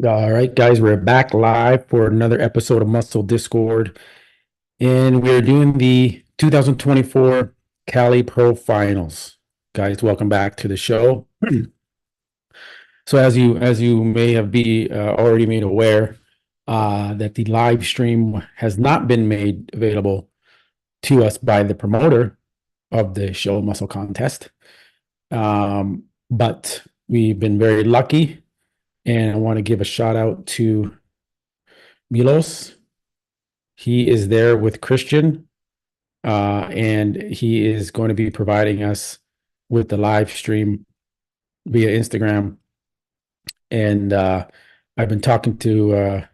All right, guys, we're back live for another episode of Muscle Discord, and we're doing the 2024 Cali Pro Finals. Guys, welcome back to the show. So, as you may have be already made aware, that the live stream has not been made available to us by the promoter of the show Muscle Contest, but we've been very lucky, and I want to give a shout out to Milos. He is there with Christian, and he is going to be providing us with the live stream via Instagram. And I've been talking to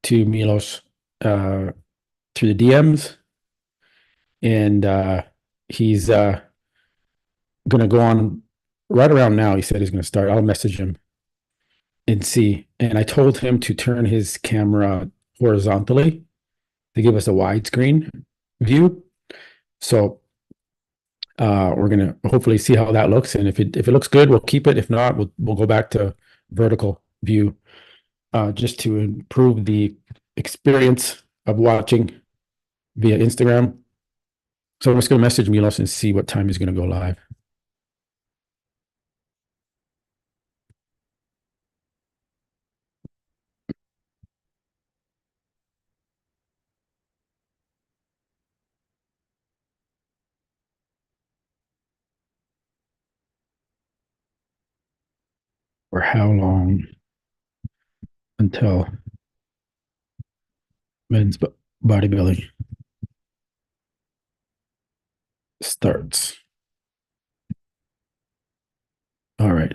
Milos through the DMs, and he's going to go on right around now. He said he's going to start. I'll message him and see. And I told him to turn his camera horizontally to give us a widescreen view. So we're gonna hopefully see how that looks, and if it looks good, we'll keep it. If not, we'll go back to vertical view, just to improve the experience of watching via Instagram. So I'm just gonna message Milos and see what time he's gonna go live. For how long until men's bodybuilding starts? All right.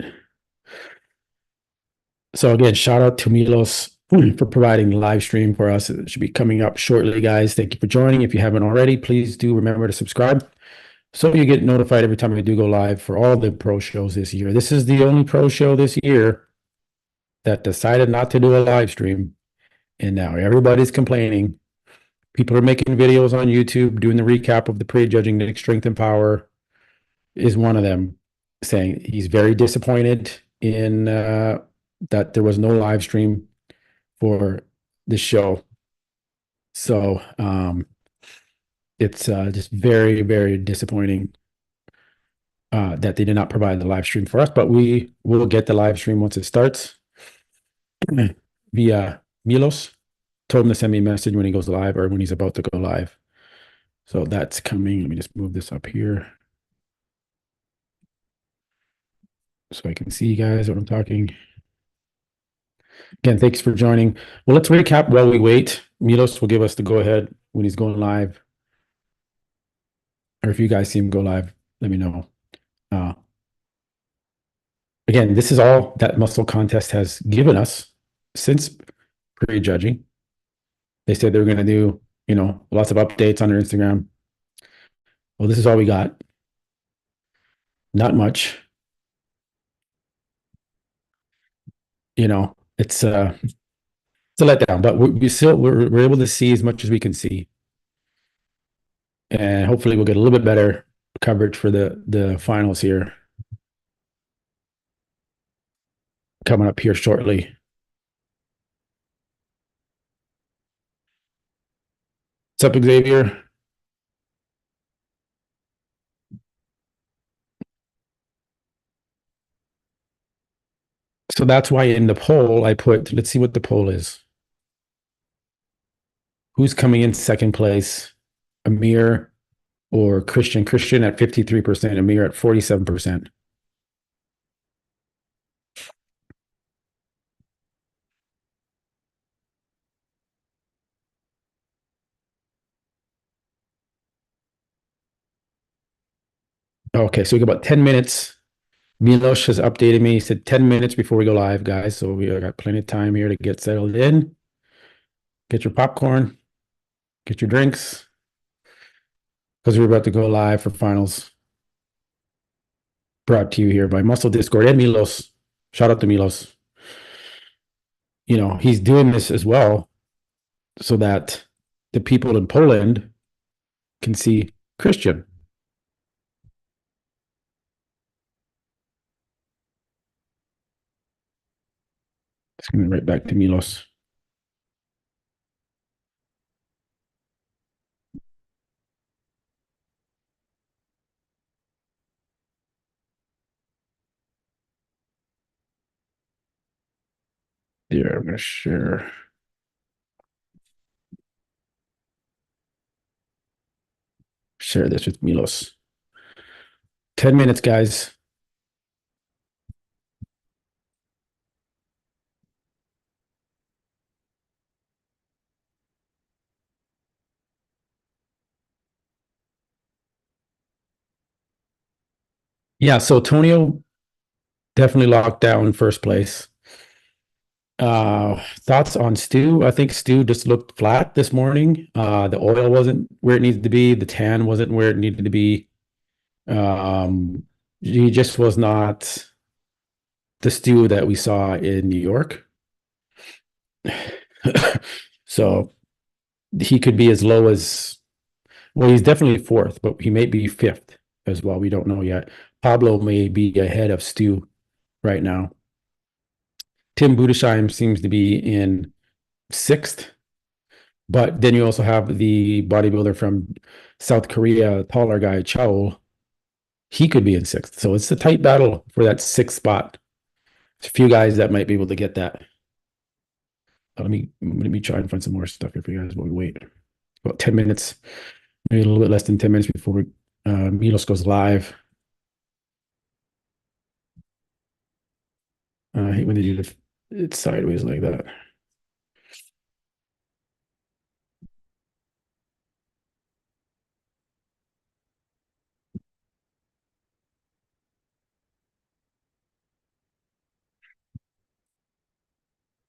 So again, shout out to Milos for providing the live stream for us. It should be coming up shortly, guys. Thank you for joining. If you haven't already, please do remember to subscribe so you get notified every time I do go live for all the pro shows this year. This is the only pro show this year that decided not to do a live stream, and now everybody's complaining. People are making videos on YouTube doing the recap of the Prejudging Nick Strength and Power. Is one of them, saying he's very disappointed in that there was no live stream for the show. So it's just very, very disappointing that they did not provide the live stream for us, but we will get the live stream once it starts via Milos. Told him to send me a message when he goes live or when he's about to go live. So that's coming. Let me just move this up here so I can see you guys when I'm talking. Again, thanks for joining. Well, let's recap while we wait. Milos will give us the go ahead when he's going live. Or if you guys see him go live, let me know. Again, this is all that Muscle Contest has given us since prejudging. They said they were going to do, lots of updates on their Instagram. Well, this is all we got. Not much. It's a letdown, but we're able to see as much as we can see, and hopefully we'll get a little bit better coverage for the finals here coming up here shortly. What's up, Xavier? So that's why in the poll I put, let's see what the poll is. Who's coming in second place? Amir or Christian? Christian at 53%, Amir at 47%. Okay, so we got about 10 minutes. Milos has updated me. He said 10 minutes before we go live, guys. So we got plenty of time here to get settled in. Get your popcorn, get your drinks, because we're about to go live for finals. Brought to you here by Muscle Discord and Milos. Shout out to Milos. He's doing this as well so that the people in Poland can see Christian. It's going right back to Milos. Here, I'm going to share this with Milos. 10 minutes, guys. Yeah, so Tonio definitely locked down first place. Thoughts on Stu? I think Stu just looked flat this morning. The oil wasn't where it needed to be. The tan wasn't where it needed to be. Um, he just was not the Stu that we saw in New York. So he could be as low as, well, he's definitely fourth, but he may be fifth as well. We don't know yet. Pablo may be ahead of Stu right now. Tim Budesheim seems to be in sixth, but then you also have the bodybuilder from South Korea, taller guy, Chow. He could be in sixth. So it's a tight battle for that sixth spot. There's a few guys that might be able to get that. Let me try and find some more stuff here for you guys while we wait. About 10 minutes, maybe a little bit less than 10 minutes before Milos goes live. I hate when they do it's sideways like that.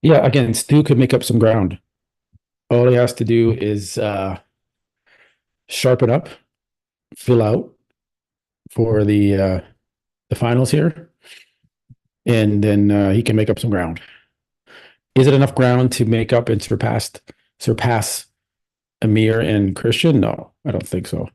Yeah, again, Stu could make up some ground. All he has to do is sharpen up, fill out for the finals here, and then he can make up some ground. Is it enough ground to make up and surpass Amir and Christian? No, I don't think so.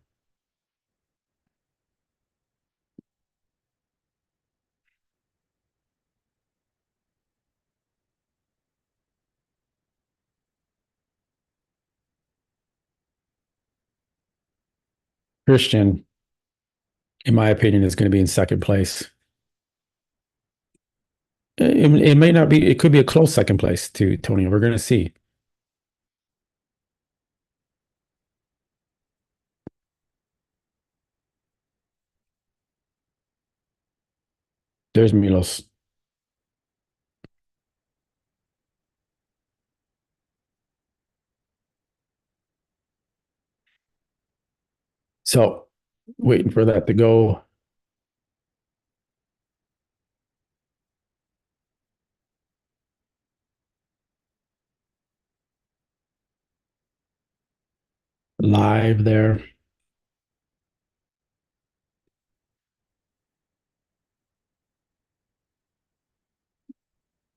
Christian, in my opinion, is going to be in second place. It may not be. It could be a close second place to Tony. We're going to see. There's Milos. So waiting for that to go live there.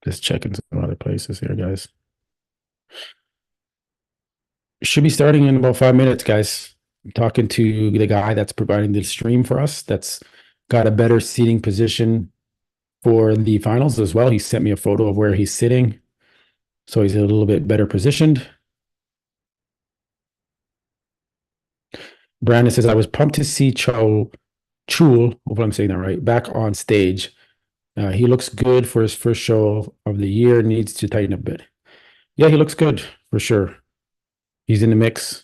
Just checking some other places here, guys. Should be starting in about 5 minutes, guys. I'm talking to the guy that's providing the stream for us. That's got a better seating position for the finals as well. He sent me a photo of where he's sitting, so he's a little bit better positioned. Brandon says, I was pumped to see Chul, hopefully I'm saying that right, back on stage. He looks good for his first show of the year, needs to tighten a bit. Yeah, he looks good for sure. He's in the mix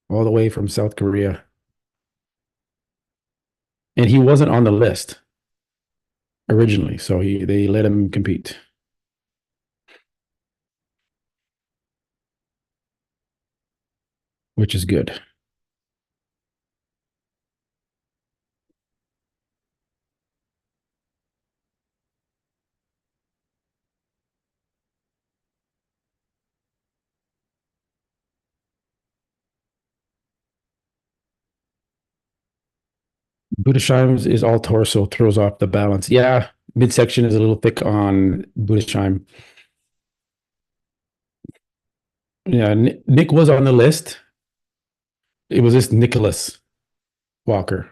all the way from South Korea. And he wasn't on the list originally, so they let him compete, which is good. Budesheim is all torso, throws off the balance. Yeah, midsection is a little thick on Budesheim. Yeah, Nick was on the list. It was just Nicholas Walker,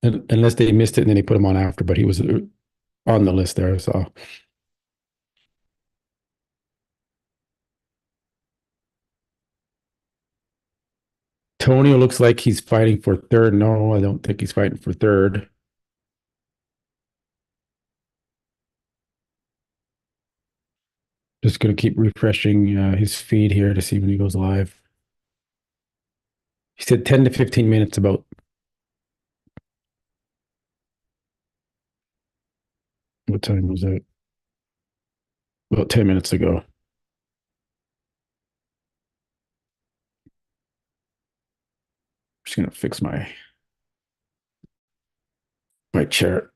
unless they missed it and then they put him on after. But he was on the list there. So Antonio looks like he's fighting for third. No, I don't think he's fighting for third. Just gonna keep refreshing his feed here to see when he goes live. He said 10 to 15 minutes about. What time was that? About 10 minutes ago. Just gonna fix my chair.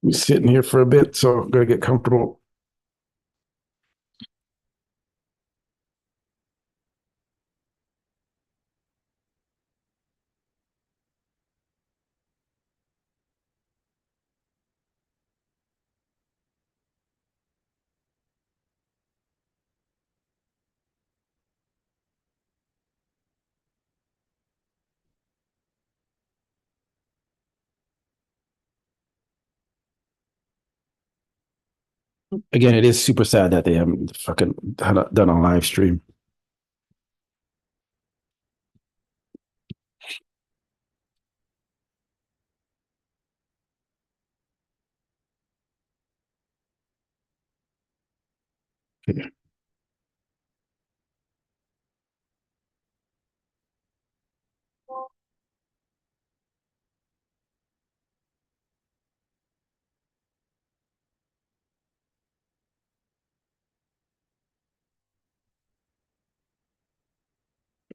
I'm sitting here for a bit, so I'm gonna get comfortable. Again, it is super sad that they haven't fucking done a live stream.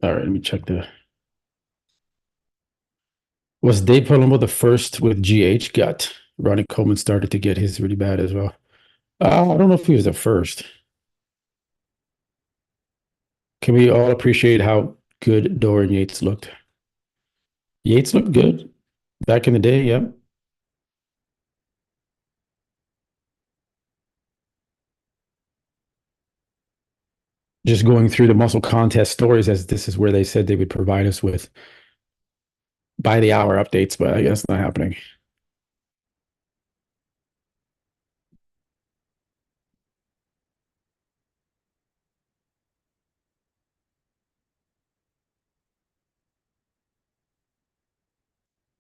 All right, let me check the. Was Dave Palumbo the first with GH? Got Ronnie Coleman started to get his really bad as well. I don't know if he was the first. Can we all appreciate how good Dorian Yates looked? Yates looked good back in the day. Yeah. Just going through the muscle contest stories, as this is where they said they would provide us with by the hour updates, but I guess not happening.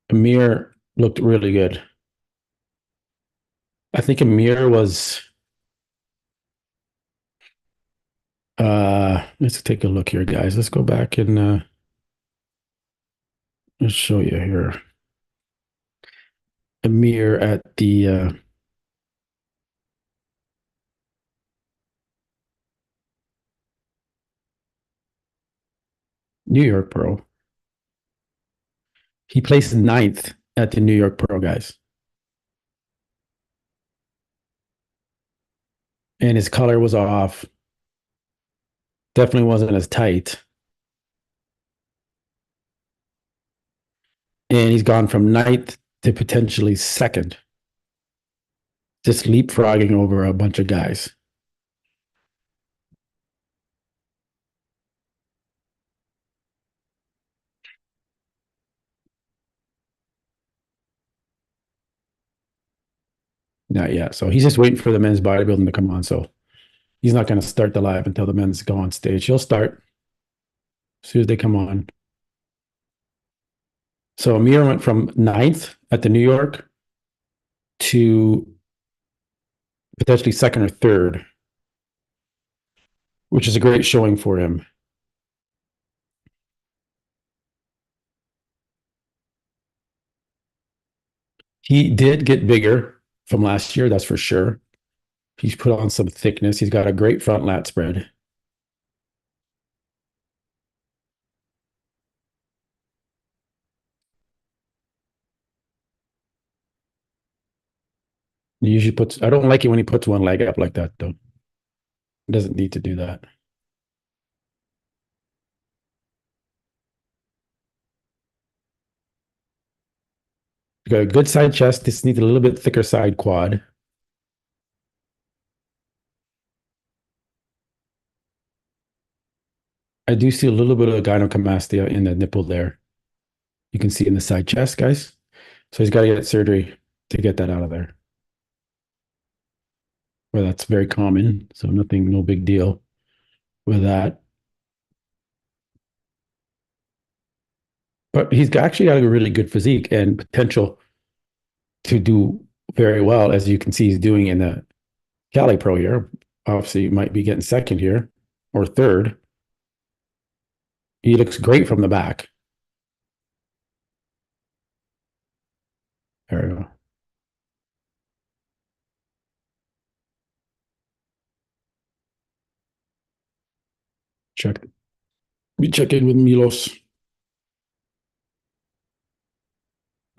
Amir looked really good. I think Amir was. Let's take a look here, guys. Let's go back and let's show you here. Amir at the New York Pro. He placed ninth at the New York Pro, guys. And his color was off. Definitely wasn't as tight. And he's gone from ninth to potentially second. Just leapfrogging over a bunch of guys. Not yet. So he's just waiting for the men's bodybuilding to come on. So he's not going to start the live until the men's go on stage. He'll start as soon as they come on. So Amir went from ninth at the New York to potentially second or third, which is a great showing for him. He did get bigger from last year, that's for sure. He's put on some thickness. He's got a great front lat spread. He usually puts, I don't like it when he puts one leg up like that, though. He doesn't need to do that. He's got a good side chest. This needs a little bit thicker side quad. I do see a little bit of gynecomastia in the nipple there. You can see in the side chest, guys. So he's got to get surgery to get that out of there. Well, that's very common. So nothing, no big deal with that. but he's actually got a really good physique and potential to do very well, as you can see he's doing in the Cali Pro here. Obviously, he might be getting second here or third. He looks great from the back. There we go. Check. We check in with Milos.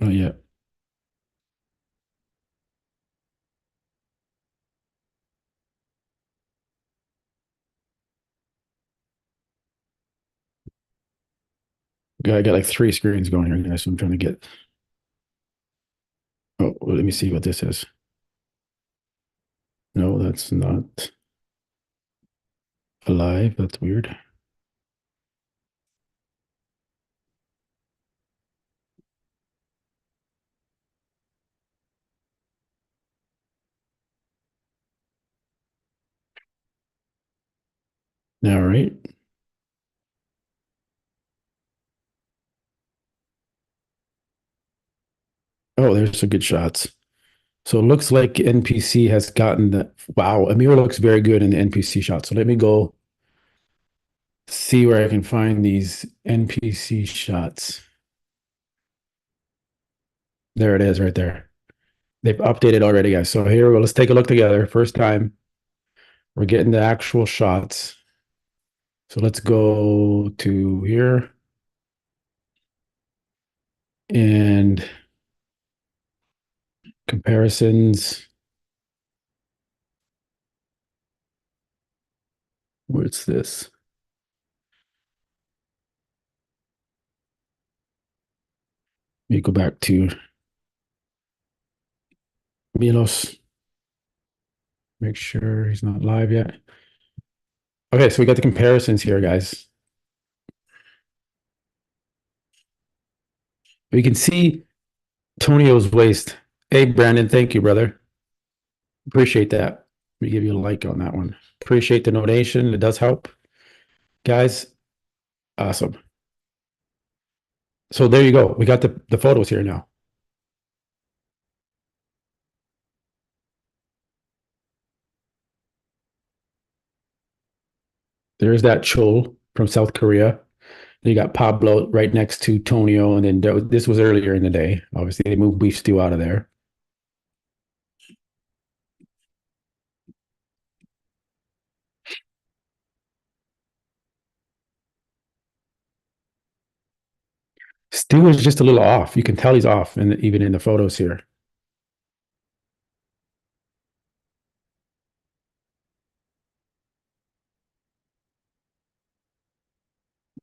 Oh yeah. I got like three screens going here, guys. So I'm trying to get. Oh, well, let me see what this is. No, that's not alive. That's weird. All right. Oh, there's some good shots. So it looks like NPC has gotten the. Wow, Amir looks very good in the NPC shot. So let me go see where I can find these NPC shots. There it is right there. They've updated already, guys. So here, well, let's take a look together. First time we're getting the actual shots. So let's go to here and comparisons. What's this? Let me go back to Milos. Make sure he's not live yet. Okay, so we got the comparisons here, guys. We can see Tonio's waist. Hey, Brandon, thank you, brother. Appreciate that. Let me give you a like on that one. Appreciate the donation. It does help. Guys, awesome. So there you go. We got the photos here now. There's that Chol from South Korea. You got Pablo right next to Tonio, and then this was earlier in the day. Obviously, they moved Beef Stew out of there. Stew is just a little off. You can tell he's off, and even in the photos here.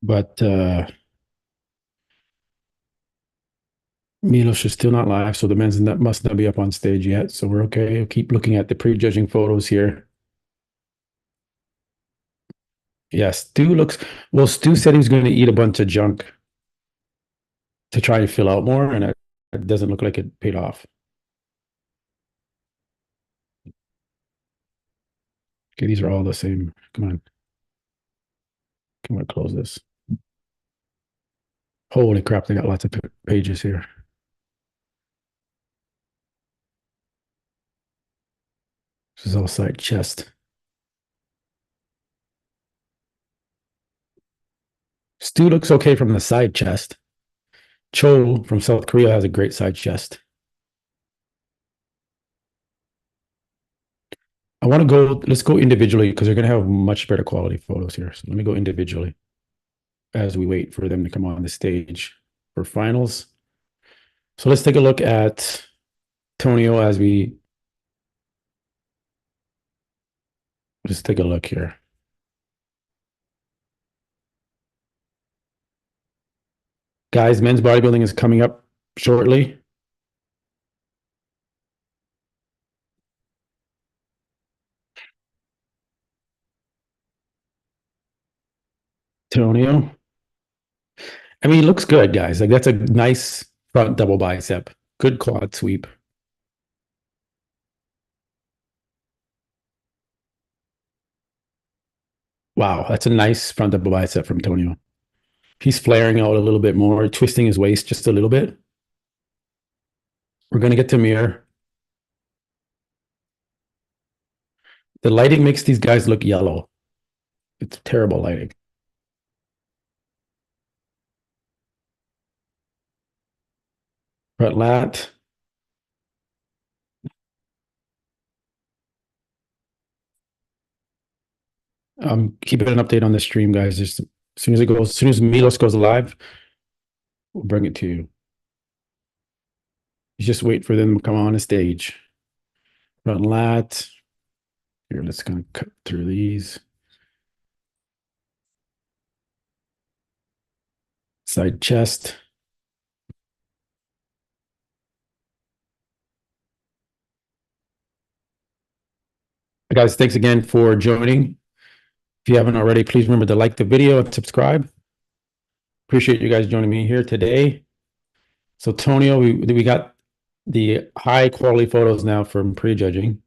But Milos is still not live, so the men's must not be up on stage yet. So we're okay. We'll keep looking at the prejudging photos here. Yeah, Stu looks well. Stu said he was going to eat a bunch of junk to try to fill out more, and it doesn't look like it paid off. Okay, these are all the same. Come on. Come on, close this. Holy crap, they got lots of pages here. This is all side chest. Stu looks okay from the side chest. Cho from South Korea has a great side chest. I want to go, let's go individually because they're going to have much better quality photos here. So let me go individually as we wait for them to come on the stage for finals. So let's take a look at Tonio as we just take a look here. Guys, men's bodybuilding is coming up shortly. Tonio. I mean, he looks good, guys. Like that's a nice front double bicep. Good quad sweep. Wow, that's a nice front double bicep from Tonio. He's flaring out a little bit more, twisting his waist just a little bit. We're going to get to mirror. The lighting makes these guys look yellow. It's terrible lighting. Front lat. Keeping an update on the stream, guys. Just as soon as Milos goes live, we'll bring it to you. You just wait for them to come on the stage. Front lat. Here, let's kind of cut through these. Side chest. Guys, thanks again for joining. If you haven't already, please remember to like the video and subscribe. Appreciate you guys joining me here today. So, Tonio, we got the high quality photos now from prejudging.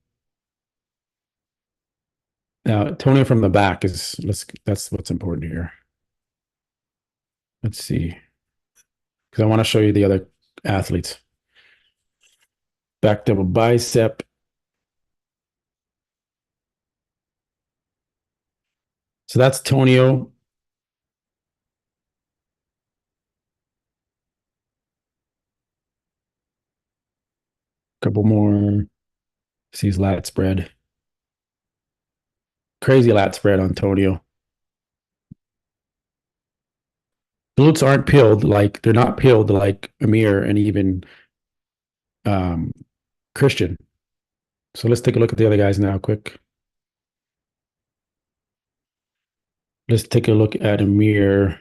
Now, Tonio from the back that's what's important here. Let's see, because I want to show you the other athletes. Back double bicep. So that's Tonio. Couple more. See his lat spread. Crazy lat spread on Tonio. Glutes aren't peeled like they're not peeled like Amir and even Christian. So let's take a look at the other guys now, quick. Let's take a look at Amir.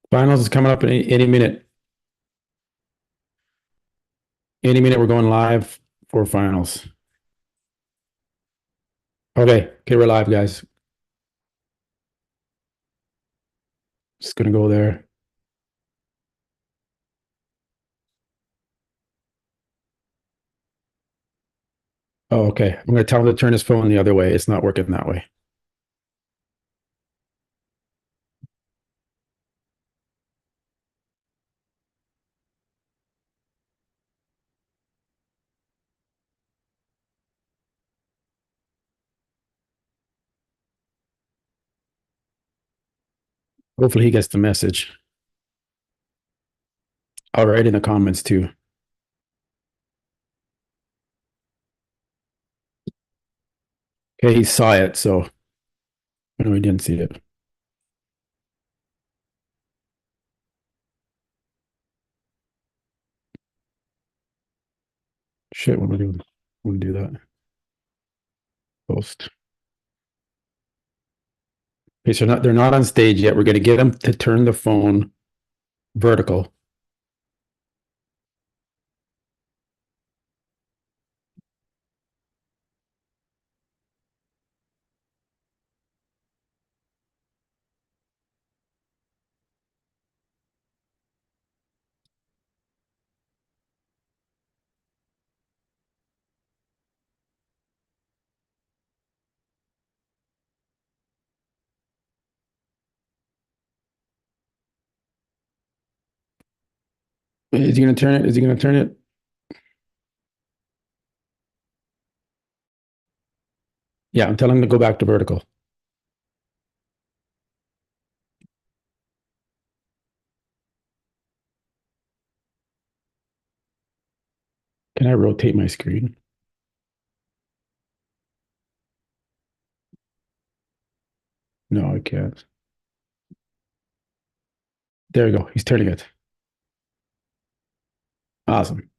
Finals is coming up in any minute. Any minute we're going live for finals. Okay, we're live, guys. Just gonna go there. Oh, okay. I'm gonna tell him to turn his phone the other way. It's not working that way. Hopefully he gets the message. I'll write in the comments too. Okay, he saw it, so I know he didn't see it. Shit, what am I doing? I'm gonna do that. Post. Okay, so they're not on stage yet. We're gonna get them to turn the phone vertical. Is he gonna turn it? Is he gonna turn it? Yeah, I'm telling him to go back to vertical. Can I rotate my screen? No, I can't. There you go. He's turning it. Awesome.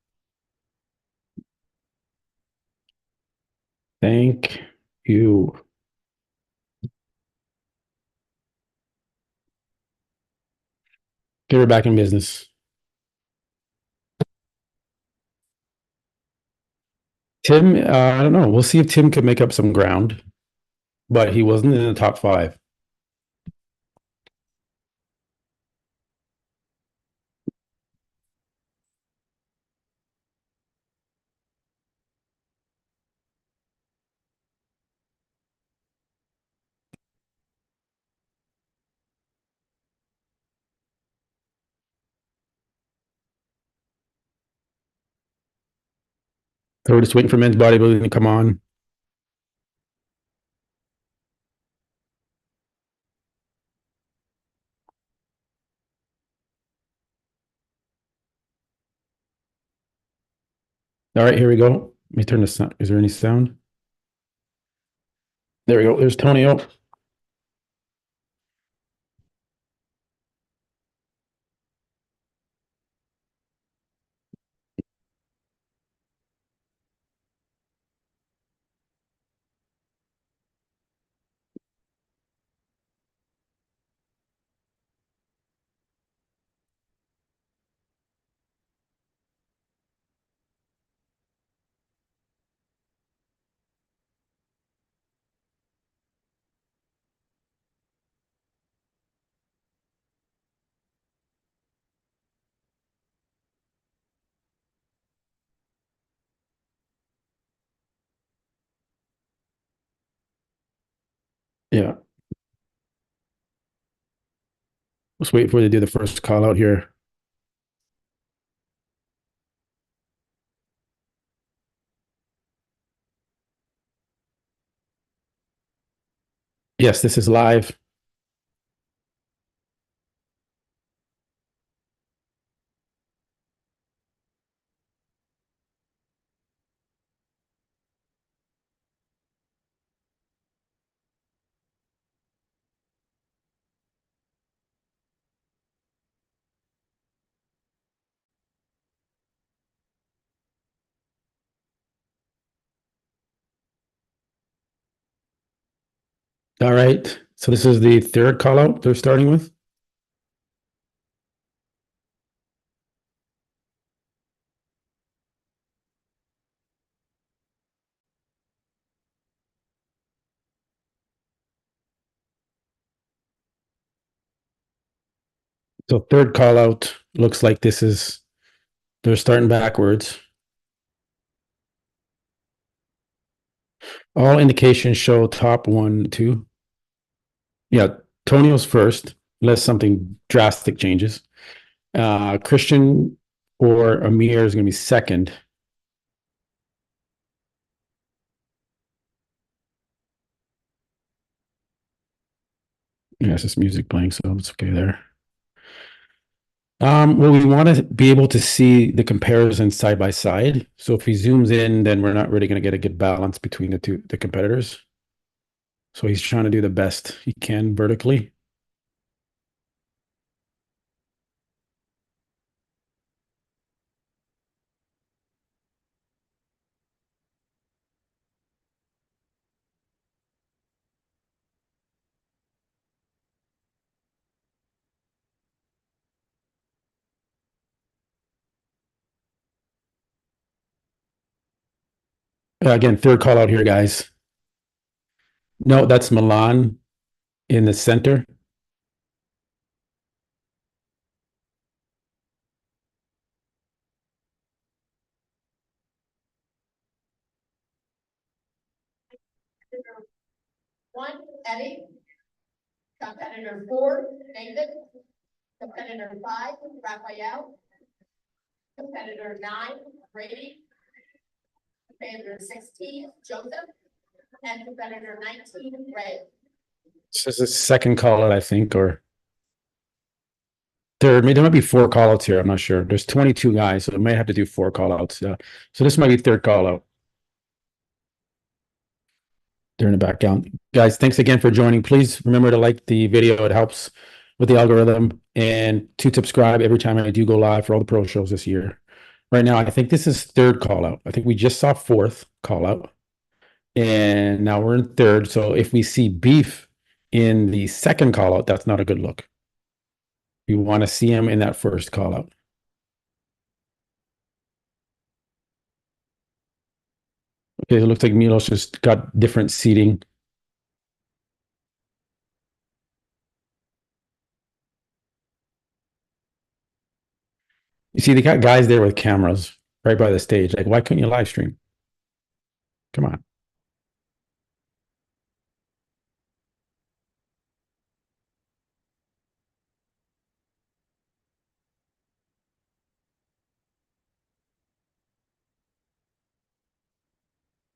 Thank you. Get her back in business. Tim, I don't know. We'll see if Tim could make up some ground, but he wasn't in the top 5. So we're just waiting for men's bodybuilding to come on. All right, here we go. Let me turn this on. Is there any sound? There we go. There's Tonio. Yeah. Let's wait for you to do the first call out here. Yes, this is live. All right. So this is the third call out they're starting with. So third call out looks like this is they're starting backwards. All indications show top one, two. Yeah, Tonio's first, unless something drastic changes. Christian or Amir is going to be second. Yeah, it's just music playing, so it's okay there. Well, we want to be able to see the comparison side by side. So if he zooms in, then we're not really going to get a good balance between the competitors. So he's trying to do the best he can vertically. Again, third call out here, guys. No, that's Milan in the center. One, Eddie. Competitor four, David. Competitor five, Raphael. Competitor nine, Brady. Competitor 16, Joseph. And competitor 19, Ray. This is the second call out, I think, or third. Maybe there might be four call outs here. I'm not sure. There's 22 guys, so it may have to do four call outs. So this might be third call out. They're in the background. Guys, thanks again for joining. Please remember to like the video. It helps with the algorithm and to subscribe every time I do go live for all the pro shows this year. Right now, I think this is third call out. I think we just saw fourth call out and now we're in third. So if we see beef in the second call out, that's not a good look. We want to see him in that first call out. Okay, it looks like Milos just got different seating. You see, they got guys there with cameras right by the stage. Like, why couldn't you live stream? Come on.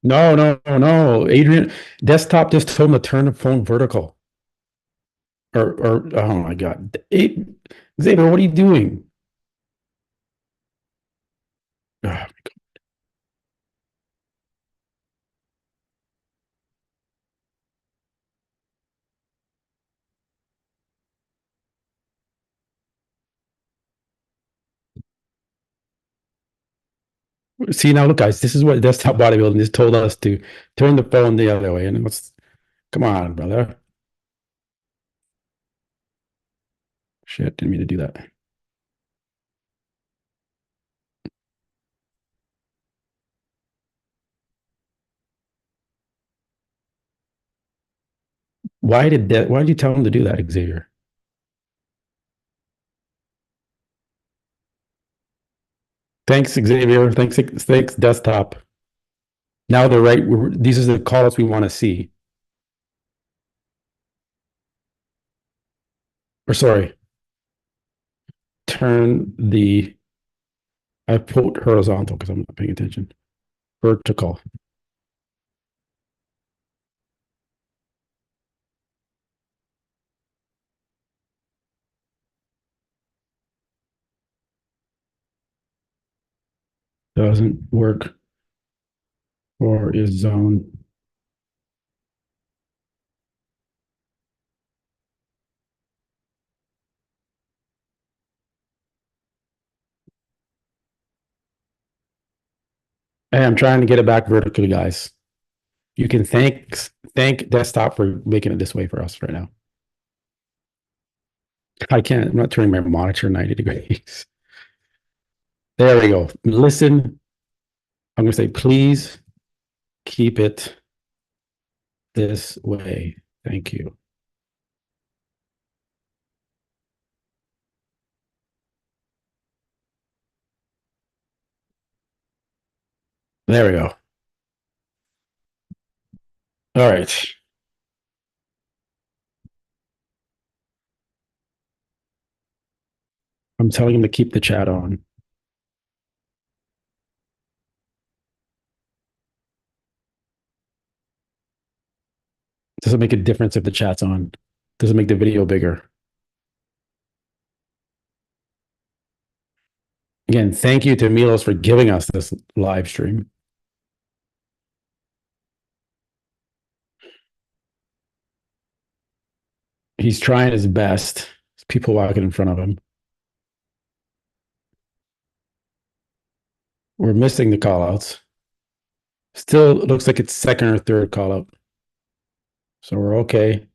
No, no, no, no. Adrian, desktop just told him to turn the phone vertical. Oh my God. Xavier, what are you doing? Ah, see, now look, guys, this is what desktop bodybuilding just told us to turn the phone the other way. And let's, come on, brother. Shit, didn't mean to do that. Why did you tell him to do that, Xavier? Thanks, Xavier. Thanks, desktop. Now they're right. These are the callouts we want to see. Or sorry, turn the, I put horizontal because I'm not paying attention. Vertical. Doesn't work for his zone. Hey, I'm trying to get it back vertically, guys. You can thank desktop for making it this way for us right now. I can't. I'm not turning my monitor 90 degrees. There we go. Listen. I'm going to say, please keep it this way. Thank you. There we go. All right. I'm telling him to keep the chat on. Does it make a difference if the chat's on? Does it make the video bigger? Again, thank you to Milos for giving us this live stream. He's trying his best. There's people walking in front of him. We're missing the call outs. Still looks like it's second or third call out. So we're okay.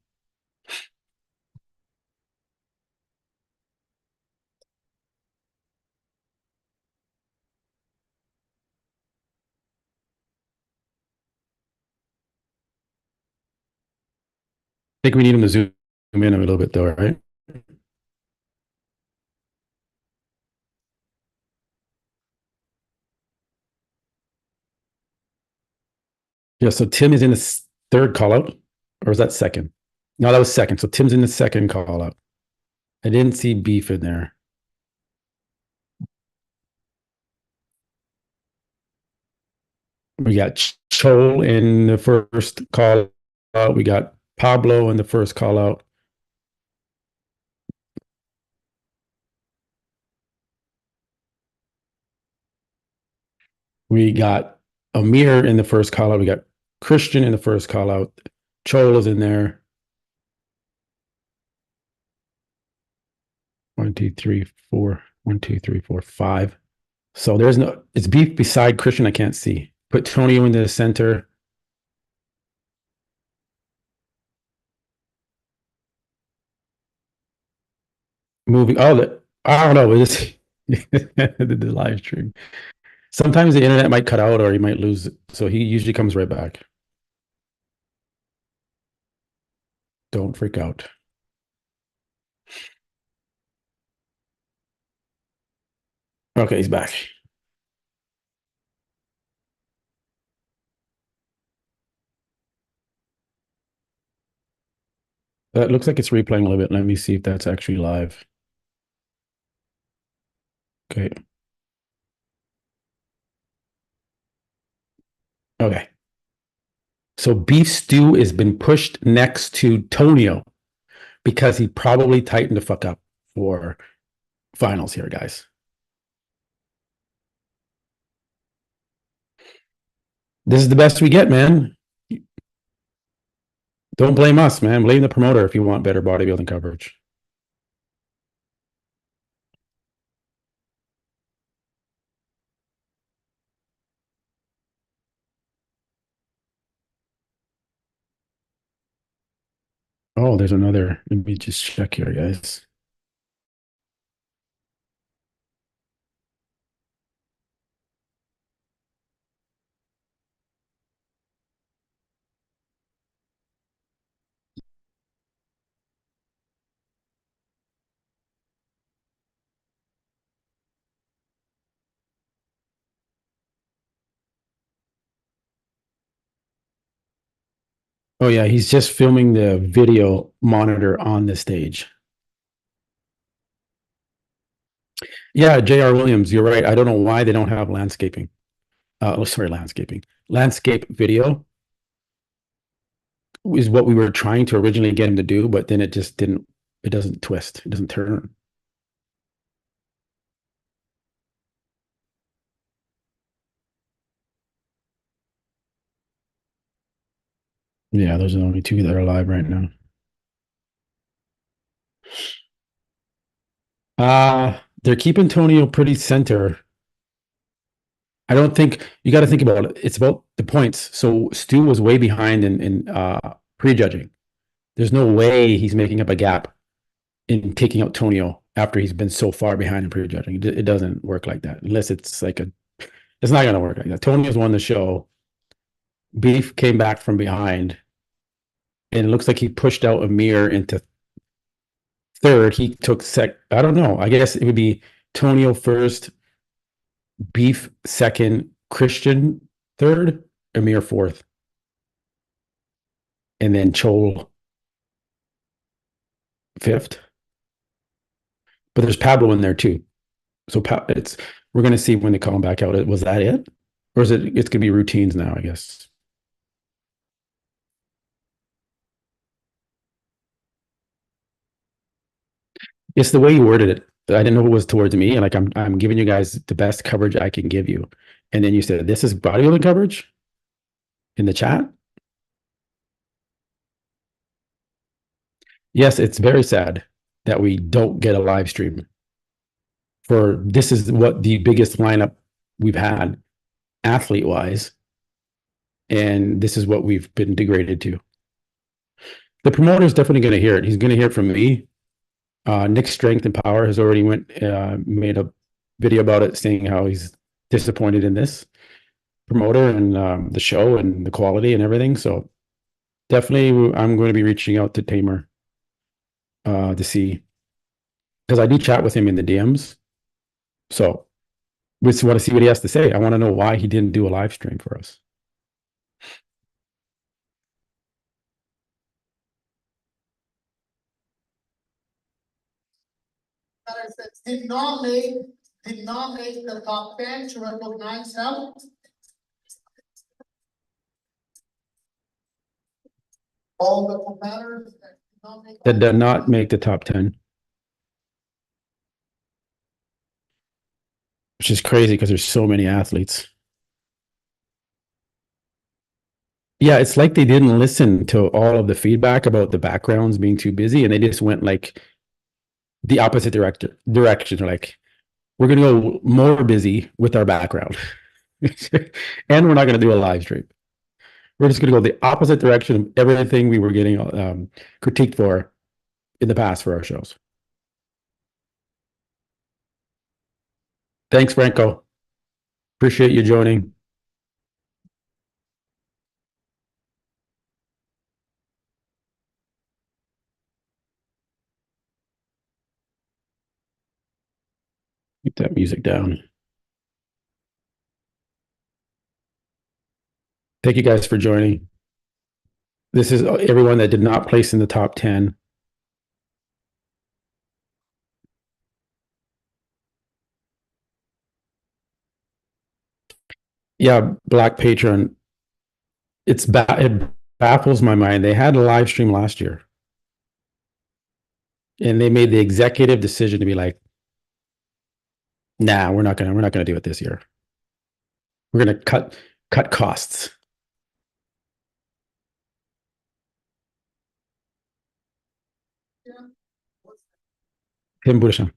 I think we need him to zoom in a little bit though, right? Yeah, so Tim is in the third call out, or was that second? No, that was second. So Tim's in the second call out. I didn't see beef in there. We got Chol in the first call out. We got Pablo in the first call out. We got Amir in the first call out. We got Christian in the first call out. Chol is in there. 1, 2, 3, 4. 1, 2, 3, 4, 5. So there's no, it's beef beside Christian. I can't see. Put Tonio in the center. Moving. Oh, I don't know. It's the live stream. Sometimes the internet might cut out or he might lose. So he usually comes right back. Don't freak out. Okay, he's back. That looks like it's replaying a little bit. Let me see if that's actually live. Okay. Okay. So beef stew has been pushed next to Tonio because he probably tightened the fuck up for finals here, guys. This is the best we get, man. Don't blame us, man. Blame the promoter if you want better bodybuilding coverage. Oh, there's another. Let me just check here, guys. Oh yeah, he's just filming the video monitor on the stage. Yeah, J.R. Williams, you're right. I don't know why they don't have landscaping. Oh, sorry, landscaping. Landscape video is what we were trying to originally get him to do, but then it just didn't. It doesn't twist. It doesn't turn. Yeah, those are the only two that are alive right now. They're keeping Tonio pretty center. I don't think you got to think about it. It's about the points. So Stu was way behind in prejudging. There's no way he's making up a gap in taking out Tonio after he's been so far behind in prejudging. It doesn't work like that unless it's like a. It's not going to work like that. Tonio's won the show. Beef came back from behind, and it looks like he pushed out Amir into third. He took sec. I don't know. I guess it would be Tonio first, Beef second, Christian third, Amir fourth, and then Chol fifth. But there's Pablo in there too. So it's we're gonna see when they call him back out. Was that it, or is it? It's gonna be routines now, I guess. It's the way you worded it. I didn't know it was towards me, and like I'm giving you guys the best coverage I can give you, and then you said this is bodybuilding coverage in the chat. Yes, it's very sad that we don't get a live stream for this is what the biggest lineup we've had athlete wise, and this is what we've been degraded to. The promoter is definitely going to hear it. He's going to hear it from me. Nick's Strength and Power has already made a video about it, saying how he's disappointed in this promoter and the show and the quality and everything. So definitely, I'm going to be reaching out to Tamer to see because I do chat with him in the DMs. So we just want to see what he has to say. I want to know why he didn't do a live stream for us. Did not make the top 10 to recognize him. All the competitors That did not make the top 10, which is crazy because there's so many athletes. Yeah, it's like they didn't listen to all of the feedback about the backgrounds being too busy, and they just went like the opposite direction. Like we're gonna go more busy with our background, and we're not gonna do a live stream. We're just gonna go the opposite direction of everything we were getting critiqued for in the past for our shows. Thanks, Franco. Appreciate you joining. Keep that music down. Thank you guys for joining. This is everyone that did not place in the top 10. Yeah, Black Patron. It baffles my mind. They had a live stream last year, and they made the executive decision to be like, "Nah, we're not gonna do it this year. We're gonna cut costs." Tim Budisham.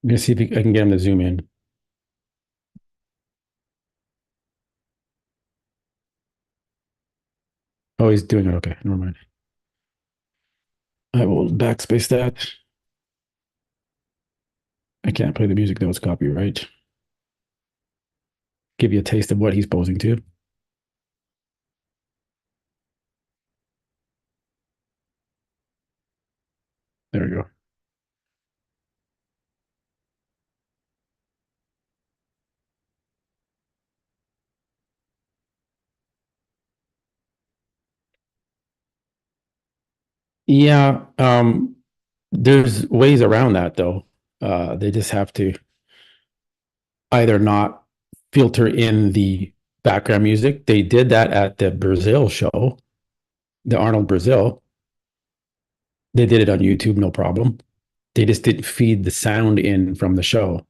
I'm gonna see if I can get him to zoom in. Oh, he's doing it. Okay, never mind. I will backspace that. I can't play the music though; it's copyright. Give you a taste of what he's posing to. There we go. Yeah, there's ways around that though. They just have to either not filter in the background music. They did that at the Brazil show, the Arnold Brazil. They did it on YouTube, no problem. They just didn't feed the sound in from the show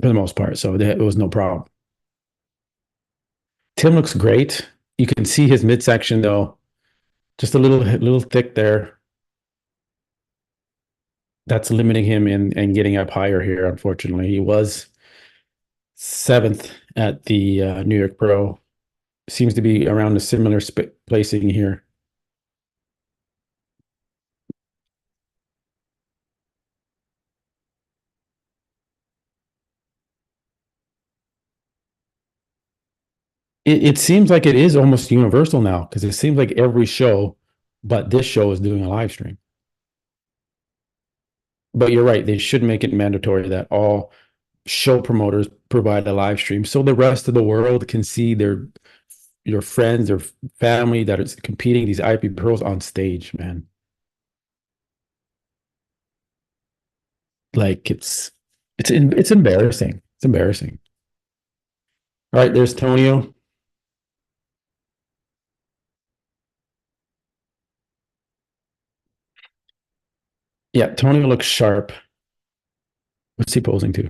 for the most part, so it was no problem. Tim looks great. You can see his midsection though, just a little thick there. That's limiting him in and getting up higher here. Unfortunately, he was seventh at the New York Pro. Seems to be around a similar placing here. It seems like it is almost universal now because it seems like every show, but this show is doing a live stream. But you're right; they should make it mandatory that all show promoters provide a live stream so the rest of the world can see your friends or family that is competing these IP pros on stage, man. Like it's embarrassing. It's embarrassing. All right, there's Tonio. Yeah, Tonio looks sharp. What's he posing to?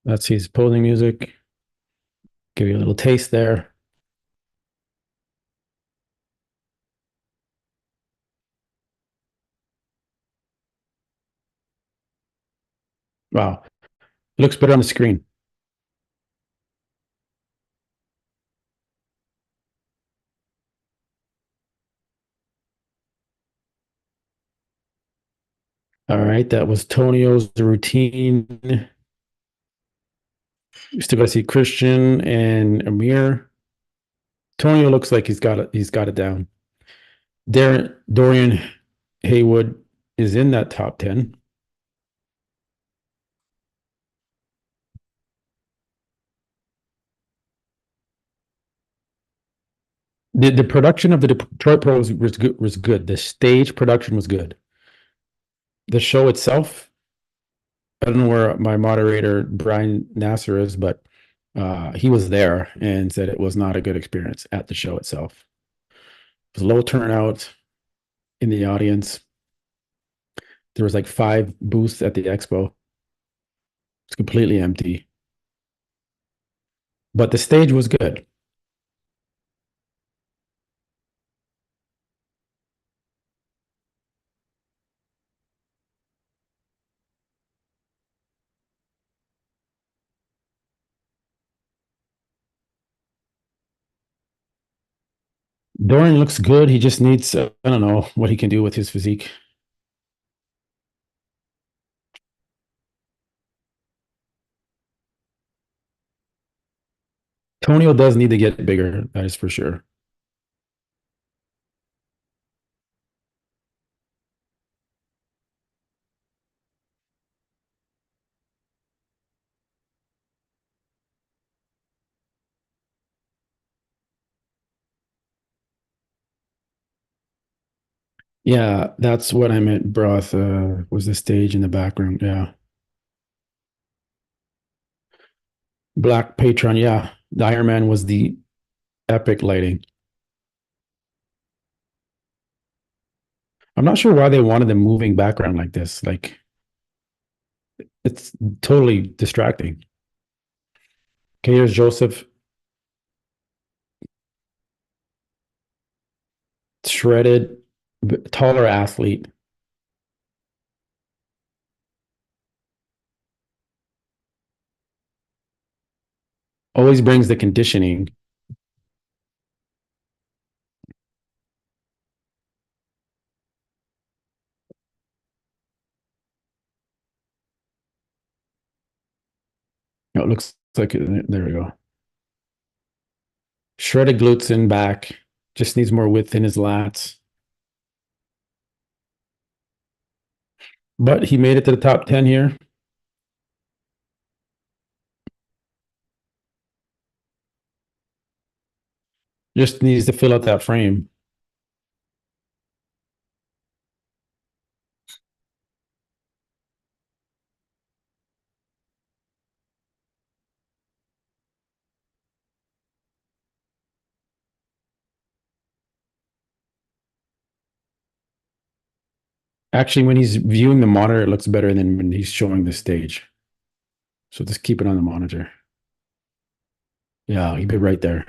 That's his posing music. Give you a little taste there. Wow, looks better on the screen. All right, that was Tonio's routine. We still got to see Christian and Amir. Tonio looks like he's got it down. Dorian Haywood is in that top 10. The production of the Detroit Pros was good. The stage production was good. The show itself, I don't know where my moderator Brian Nasser is, but he was there and said it was not a good experience at the show itself. It was low turnout in the audience. There was like 5 booths at the expo. It's completely empty, but the stage was good. Dorian looks good. He just needs, I don't know what he can do with his physique. Tonio does need to get bigger, that is for sure. Yeah, that's what I meant. Broth was the stage in the background. Yeah. Black Patron. Yeah. The Iron Man was the epic lighting. I'm not sure why they wanted a moving background like this. Like it's totally distracting. Okay, here's Joseph, shredded, taller athlete. Always brings the conditioning. It looks like there we go. Shredded glutes and back. Just needs more width in his lats. But he made it to the top 10 here. Just needs to fill out that frame. Actually, when he's viewing the monitor, it looks better than when he's showing the stage. So just keep it on the monitor. Yeah, he be right there.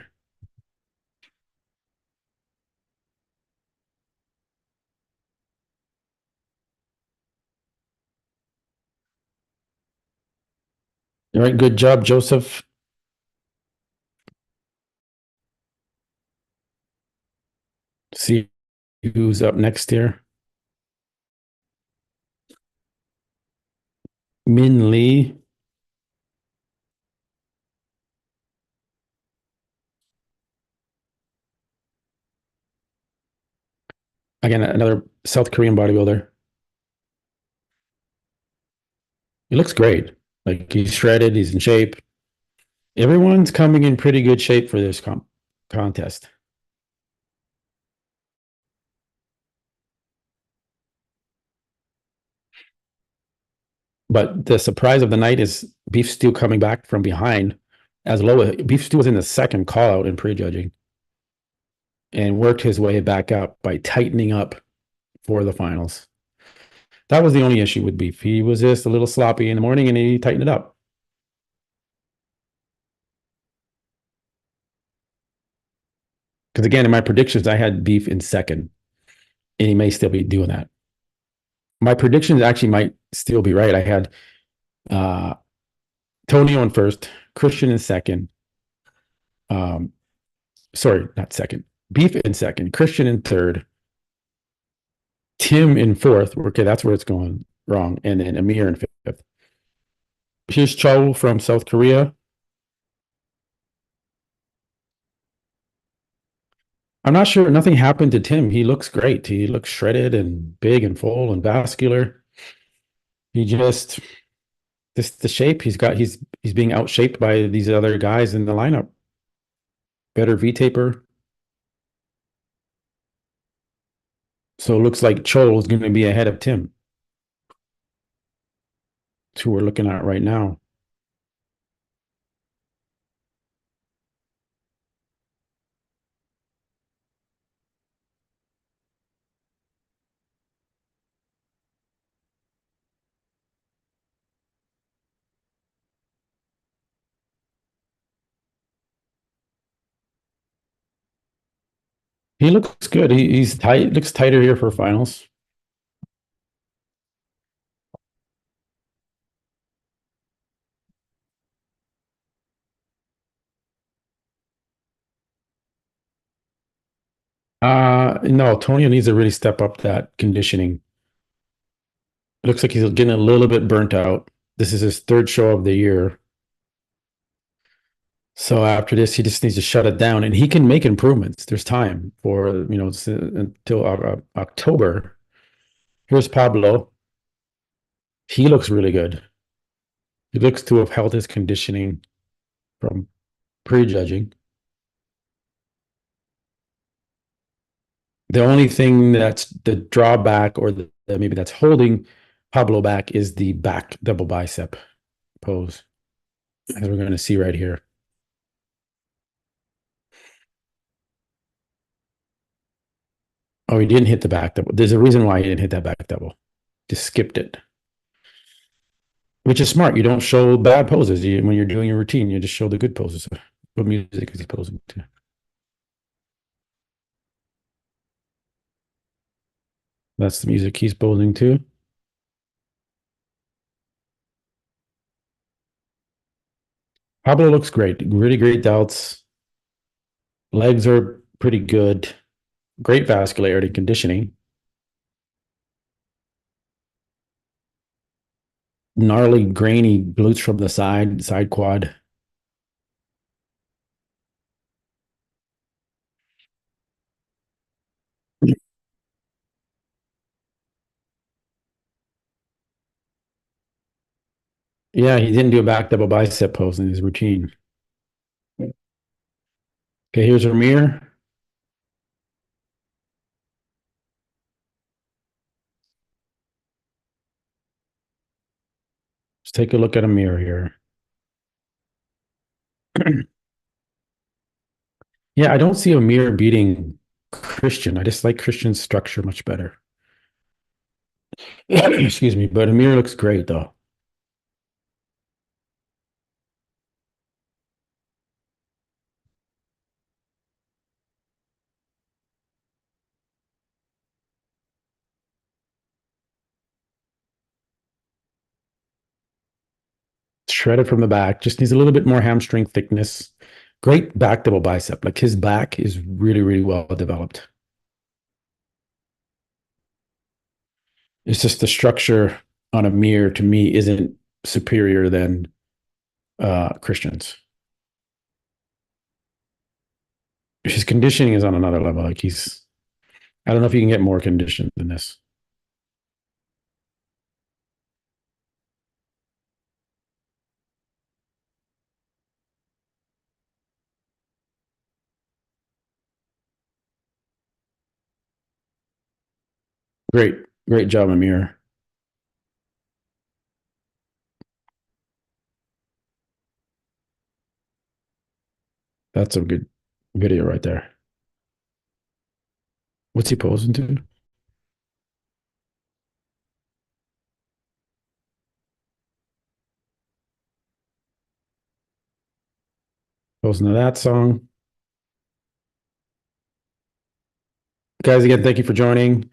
All right, good job, Joseph. See who's up next here. Min Lee. Again, another South Korean bodybuilder. He looks great. Like he's shredded, he's in shape. Everyone's coming in pretty good shape for this contest. But the surprise of the night is Beef Stew coming back from behind as low as Beef Stew was in the second call out in prejudging and worked his way back up by tightening up for the finals. That was the only issue with Beef. He was just a little sloppy in the morning and he tightened it up. Because again, in my predictions, I had Beef in second, and he may still be doing that. My predictions actually might still be right. I had Tony on first, Christian in second. Sorry, not second. Beef in second, Christian in third, Tim in fourth. Okay, that's where it's going wrong, and then Amir in fifth. Here's Cho from South Korea. I'm not sure. Nothing happened to Tim. He looks great. He looks shredded and big and full and vascular. He just the shape he's got. He's being outshaped by these other guys in the lineup. Better V taper. So it looks like Cho is going to be ahead of Tim. That's who we're looking at right now. He looks good. He's tight. Looks tighter here for finals. No, Tonio needs to really step up that conditioning. It looks like he's getting a little bit burnt out. This is his third show of the year. So after this, he just needs to shut it down, and he can make improvements. There's time for until October. Here's Pablo. He looks really good. He looks to have held his conditioning from prejudging. The only thing that's the drawback or maybe that's holding Pablo back is the back double bicep pose, as we're going to see right here. Oh, he didn't hit the back double. There's a reason why he didn't hit that back double. Just skipped it. Which is smart. You don't show bad poses. When you're doing your routine, you just show the good poses. What music is he posing to? That's the music he's posing to. Pablo looks great. Really great delts. Legs are pretty good. Great vascularity conditioning. Gnarly, grainy glutes from the side quad. Yeah, he didn't do a back double bicep pose in his routine. Okay, here's Amir. Let's take a look at Amir here. Yeah, I don't see Amir beating Christian. I just like Christian's structure much better. Excuse me, but Amir looks great though. Shredded from the back, just needs a little bit more hamstring thickness. Great back double bicep. Like his back is really, really well developed. It's just the structure on Amir to me isn't superior than Christian's. His conditioning is on another level. Like I don't know if you can get more conditioned than this. Great, great job, Amir. That's a good video right there. What's he posing to? Posing to that song. Guys, again, thank you for joining.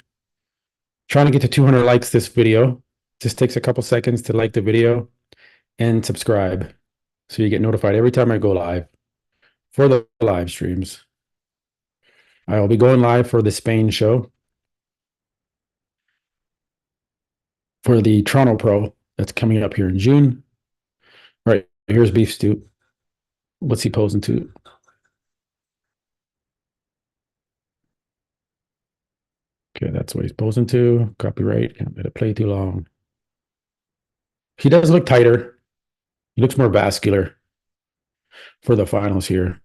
Trying to get to 200 likes this video. Just takes a couple seconds to like the video and subscribe so you get notified every time I go live for the live streams. I will be going live for the Spain show for the Toronto Pro that's coming up here in June. All right, here's Beef Stew. What's he posing to? Okay, that's what he's posing to. Copyright. Can't let it play too long. He does look tighter. He looks more vascular for the finals here.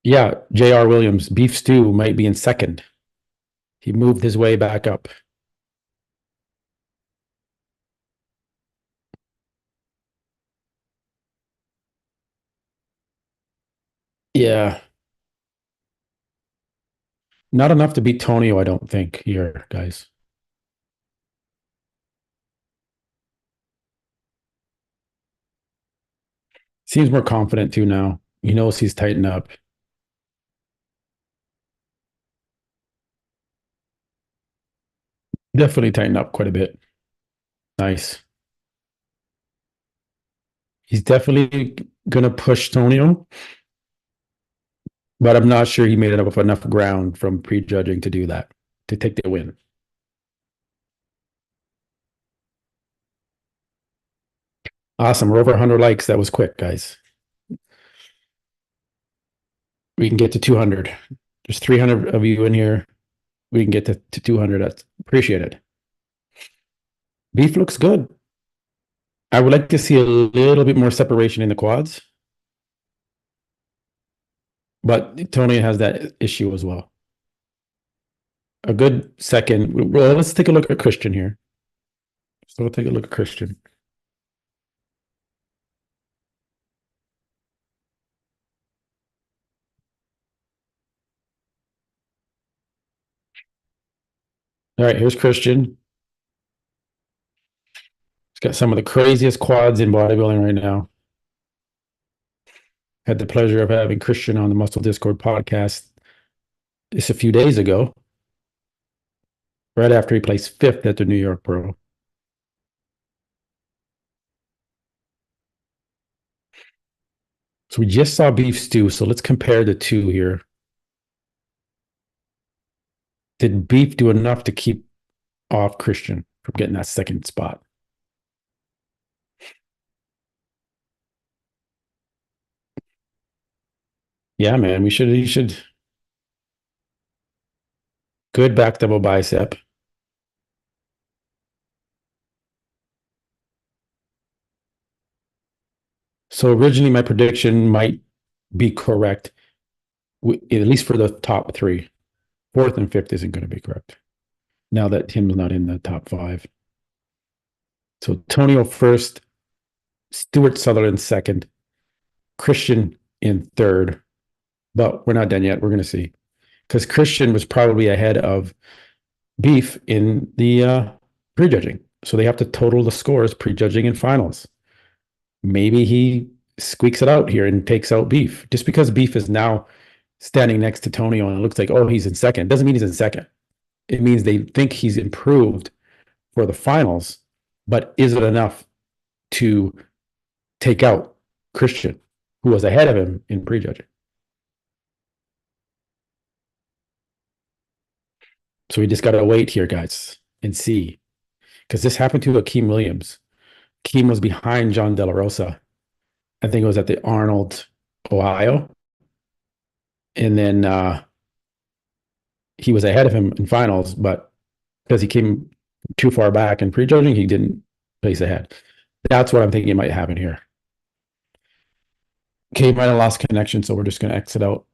Yeah, J.R. Williams, Beef Stew might be in second. He moved his way back up. Yeah. Not enough to beat Tonio, I don't think, here, guys. Seems more confident too now. He knows he's tightened up. Definitely tightened up quite a bit. Nice. He's definitely gonna push Tonio, but I'm not sure he made enough ground from prejudging to do that, to take the win. Awesome. We're over 100 likes. That was quick, guys. We can get to 200. There's 300 of you in here. We can get to 200. That's appreciate it. Beef looks good. I would like to see a little bit more separation in the quads, but Tony has that issue as well. A good second. Well, let's take a look at Christian here. So we'll take a look at Christian. All right, here's Christian. He's got some of the craziest quads in bodybuilding right now. Had the pleasure of having Christian on the Muscle Discord podcast just a few days ago, right after he placed fifth at the New York Pro. So we just saw beef stew. So let's compare the two here. Did beef do enough to keep off Christian from getting that second spot? Yeah, man, you should. Good back double bicep. So originally my prediction might be correct, at least for the top three. Fourth and fifth isn't going to be correct now that Tim's not in the top five. So Tonio first, Stuart Sutherland second, Christian in third. But we're not done yet. We're going to see. Because Christian was probably ahead of Beef in the prejudging. So they have to total the scores prejudging and finals. Maybe he squeaks it out here and takes out Beef. Just because Beef is now standing next to Tonio and it looks like, oh, he's in second, doesn't mean he's in second. It means they think he's improved for the finals, but is it enough to take out Christian, who was ahead of him in prejudging? So we just got to wait here, guys, and see. Because this happened to Akeem Williams. Akeem was behind John De La Rosa. I think it was at the Arnold, Ohio. And then he was ahead of him in finals, but because he came too far back in prejudging, he didn't place ahead. That's what I'm thinking might happen here. Okay, might have lost connection, so we're just going to exit out.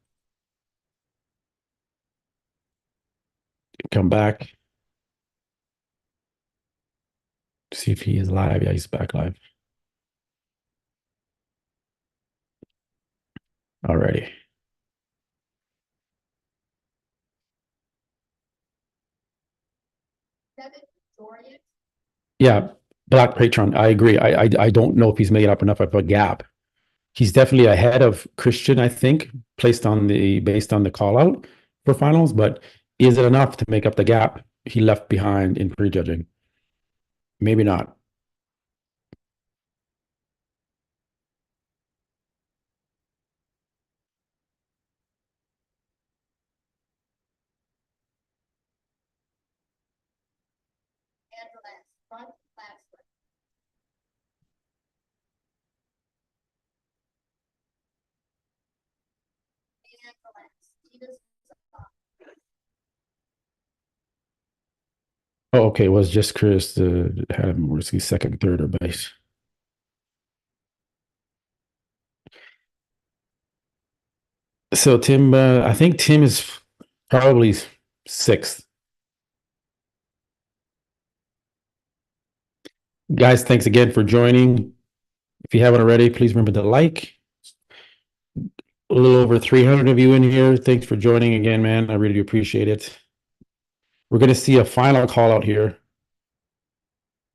Come back. See if he is live. Yeah, he's back live. Alrighty. Yeah, Black Patron. I agree. I don't know if he's made up enough of a gap. He's definitely ahead of Christian, I think, based on the call out for finals, but is it enough to make up the gap he left behind in prejudging? Maybe not. Oh, okay. It was just Chris had him WOLSKI second, third, or base. So Tim, I think Tim is probably sixth. Guys, thanks again for joining. If you haven't already, please remember to like. A little over 300 of you in here. Thanks for joining again, man. I really do appreciate it. We're going to see a final call out here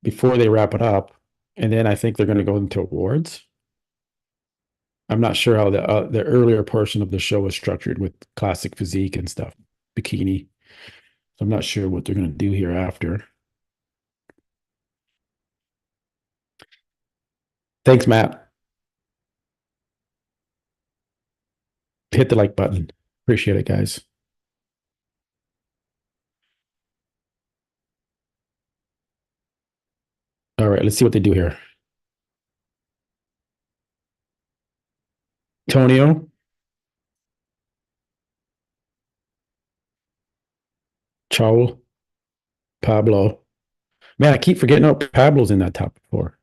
before they wrap it up. And then I think they're going to go into awards. I'm not sure how the earlier portion of the show was structured with classic physique and stuff, bikini. So I'm not sure what they're going to do here after. Thanks, Matt. Hit the like button. Appreciate it, guys. All right, let's see what they do here. Tonio, Chaul, Pablo, Man, I keep forgetting out Pablo's in that top four.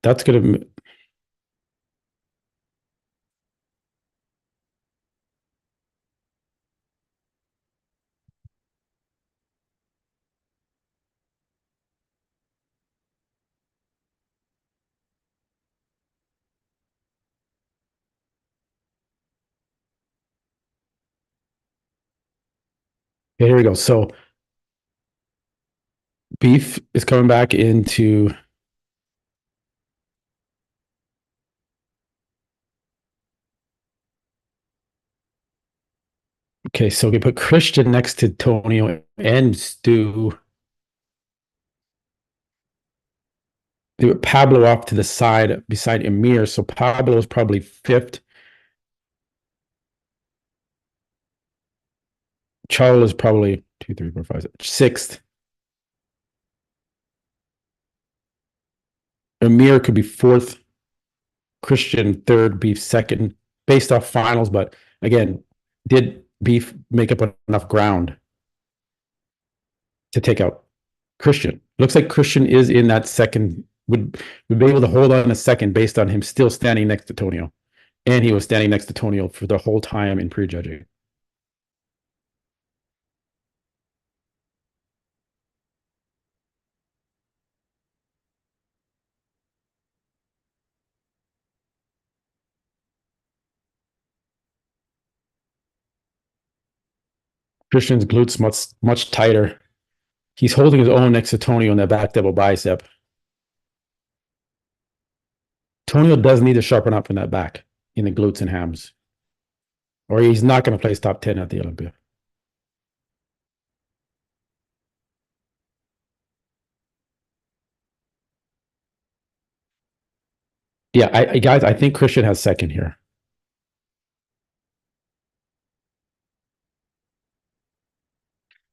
That's gonna. Okay, here we go. So beef is coming back into. Okay, so we put Christian next to Tonio and Stu. They put Pablo off to the side beside Emir. So Pablo is probably fifth. Charles is probably two, three, four, five, six, sixth. Amir could be fourth. Christian third. Beef second, based off finals. But again, did Beef make up enough ground to take out Christian? Looks like Christian is in that second. Would be able to hold on a second based on him still standing next to Tonio, and he was standing next to Tonio for the whole time in prejudging. Christian's glutes much tighter. He's holding his own next to Tonio in that back double bicep. Tonio does need to sharpen up in that back, in the glutes and hams, or he's not going to place top 10 at the Olympia. Yeah, guys, I think Christian has second here.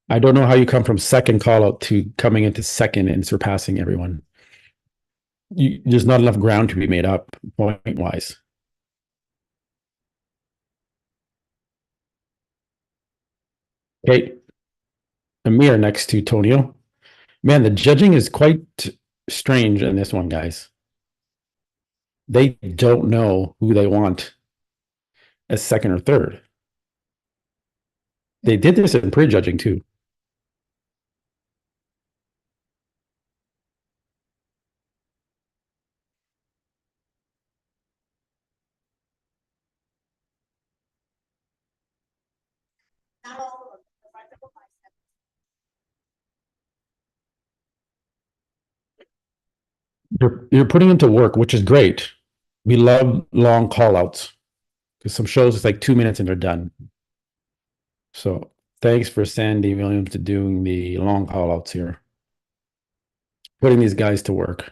I don't know how you come from second call out to coming into second and surpassing everyone. There's not enough ground to be made up point wise. Okay, Amir next to Tonio. Man, the judging is quite strange in this one, guys. They don't know who they want as second or third. They did this in prejudging too. You're putting them to work, which is great. We love long call outs because some shows it's like 2 minutes and they're done. So thanks for Sandy Williams to doing the long call outs here, putting these guys to work.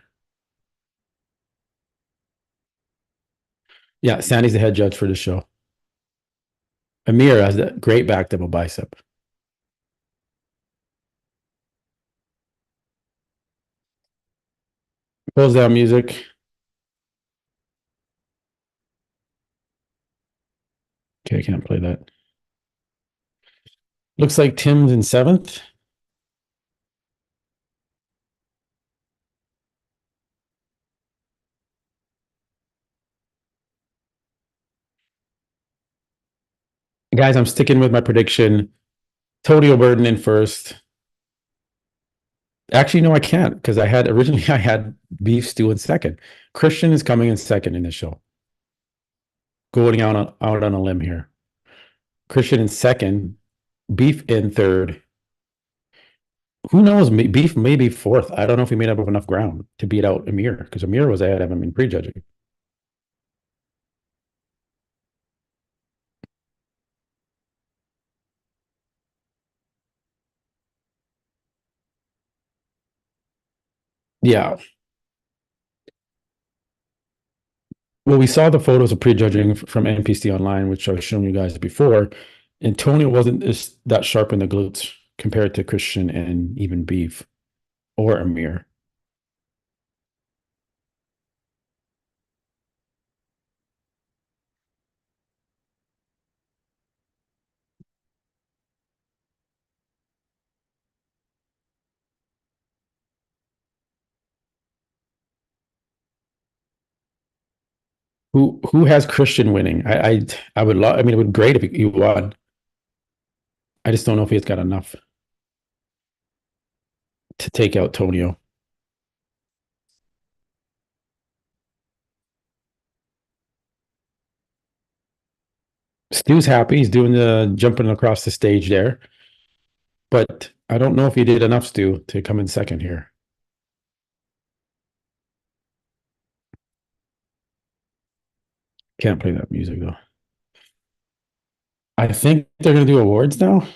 Yeah, Sandy's the head judge for the show. Amir has that great back double bicep. Pulls down music. Okay, I can't play that. Looks like Tim's in seventh. Guys, I'm sticking with my prediction. Tonio Burden in first. Actually, no, I can't because originally I had Beef Stew in second. Christian is coming in second in the show. Going out on a limb here. Christian in second, Beef in third. Who knows? Beef may be fourth. I don't know if he made up enough ground to beat out Amir because Amir was ahead of him in prejudging. Yeah. Well, we saw the photos of prejudging from NPC online, which I've shown you guys before, and Tony wasn't that sharp in the glutes compared to Christian and even Beef or Amir. Who has Christian winning? I would love. I mean, it would be great if he won. I just don't know if he's got enough to take out Tonio. Stu's happy. He's doing the jumping across the stage there, but I don't know if he did enough, Stu, to come in second here. Can't play that music though. I think they're going to do awards now.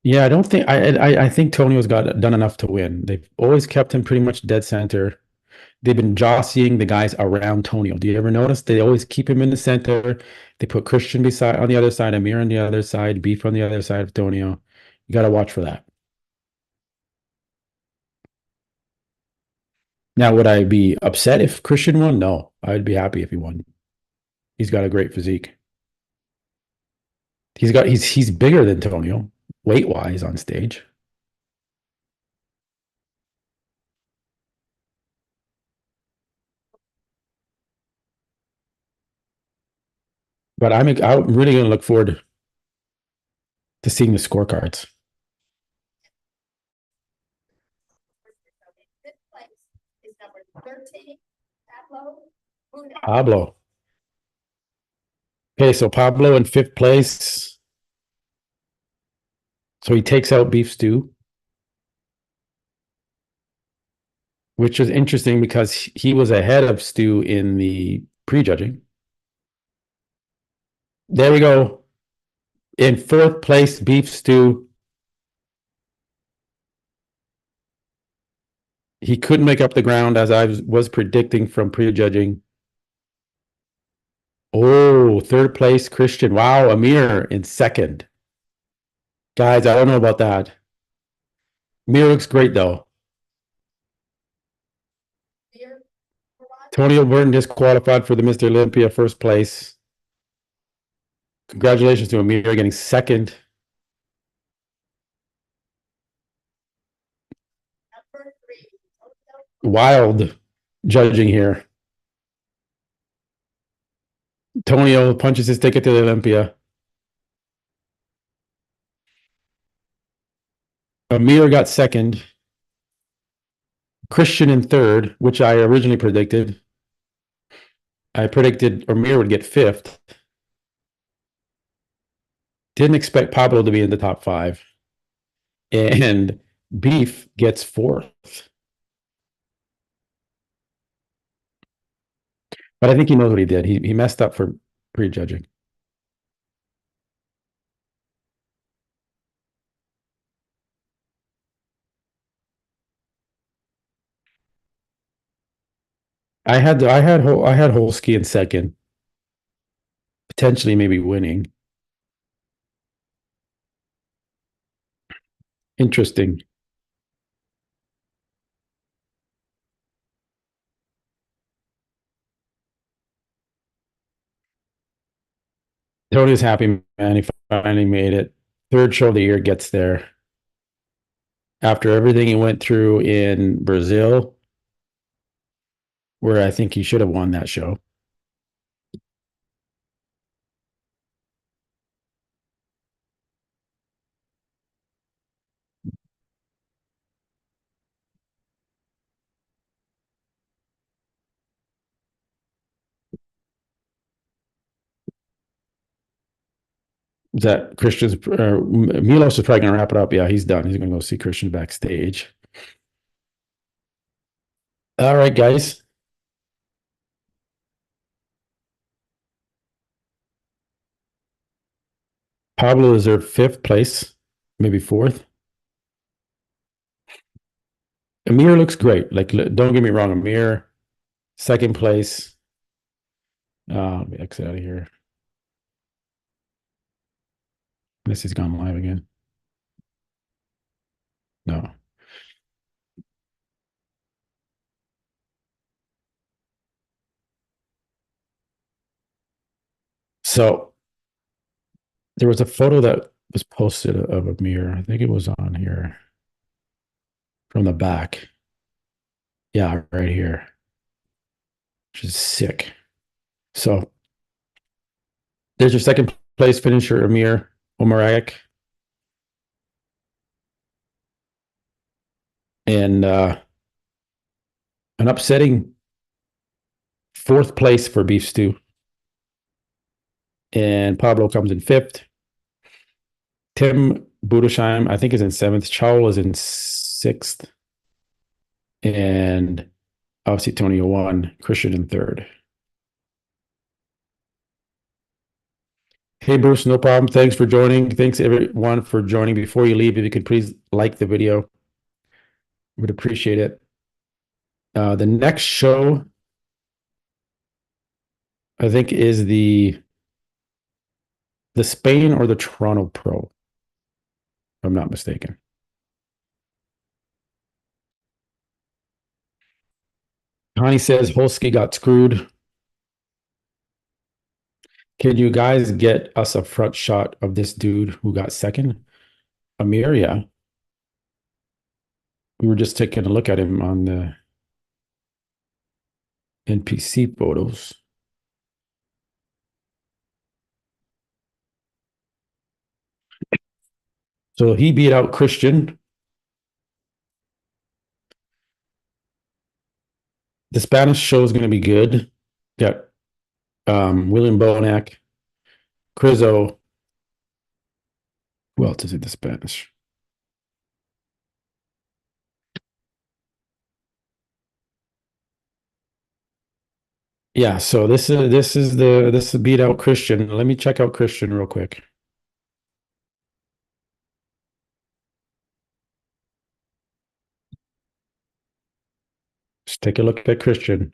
Yeah, I don't think I think Tonio's got done enough to win. They've always kept him pretty much dead center. They've been jossying the guys around Tonio. Do you ever notice they always keep him in the center? They put Christian beside on the other side, Amir on the other side, Beef on the other side of Tonio. You got to watch for that. Now, would I be upset if Christian won? No, I'd be happy if he won. He's got a great physique. He's bigger than Tonio, weight wise on stage. But I'm really going to look forward to seeing the scorecards. Pablo. Okay, so Pablo in fifth place. So he takes out Beef Stew, which is interesting because he was ahead of Stew in the prejudging. There we go. In fourth place, Beef Stew. He couldn't make up the ground as I was predicting from prejudging. Oh, third place, Christian. Wow, Amir in second. Guys, I don't know about that. Amir looks great though. Tony O'Burton disqualified for the Mr. Olympia first place. Congratulations to Amir getting second. Wild judging here. Tonio punches his ticket to the Olympia. Amir got second. Christian in third, which I originally predicted. I predicted Amir would get fifth. Didn't expect Pablo to be in the top five. And Beef gets fourth. But I think he knows what he did. He messed up for prejudging. I had Wolski in second, potentially maybe winning. Interesting. Tony's happy, man. He finally made it. Third show of the year gets there. After everything he went through in Brazil, where I think he should have won that show. Is that Christian's Milos is probably gonna wrap it up. Yeah, he's done. He's gonna go see Christian backstage. All right, guys. Pablo deserved fifth place, maybe fourth. Amir looks great. Like, don't get me wrong, Amir, second place. Let me exit out of here. Unless he's gone live again. No. So there was a photo that was posted of a mirror. I think it was on here from the back. Yeah, right here, which is sick. So there's your second place finisher, Amir Omaragic. And an upsetting fourth place for beef stew. And Pablo comes in fifth. Tim Budesheim, I think, is in seventh. Chow is in sixth. And obviously Tonio won. Christian in third. Hey, Bruce, no problem. Thanks for joining. Thanks, everyone, for joining. Before you leave, if you could please like the video, would appreciate it. The next show, I think, is the Spain or the Toronto Pro, if I'm not mistaken. Connie says Wolski got screwed. Can you guys get us a front shot of this dude who got second? Amir, yeah. We were just taking a look at him on the NPC photos. So he beat out Christian. The Spanish show is going to be good. Got William Bonac, Crizzo. Who else is in the Spanish? Yeah, so this is beat out Christian. Let me check out Christian real quick. Just take a look at Christian.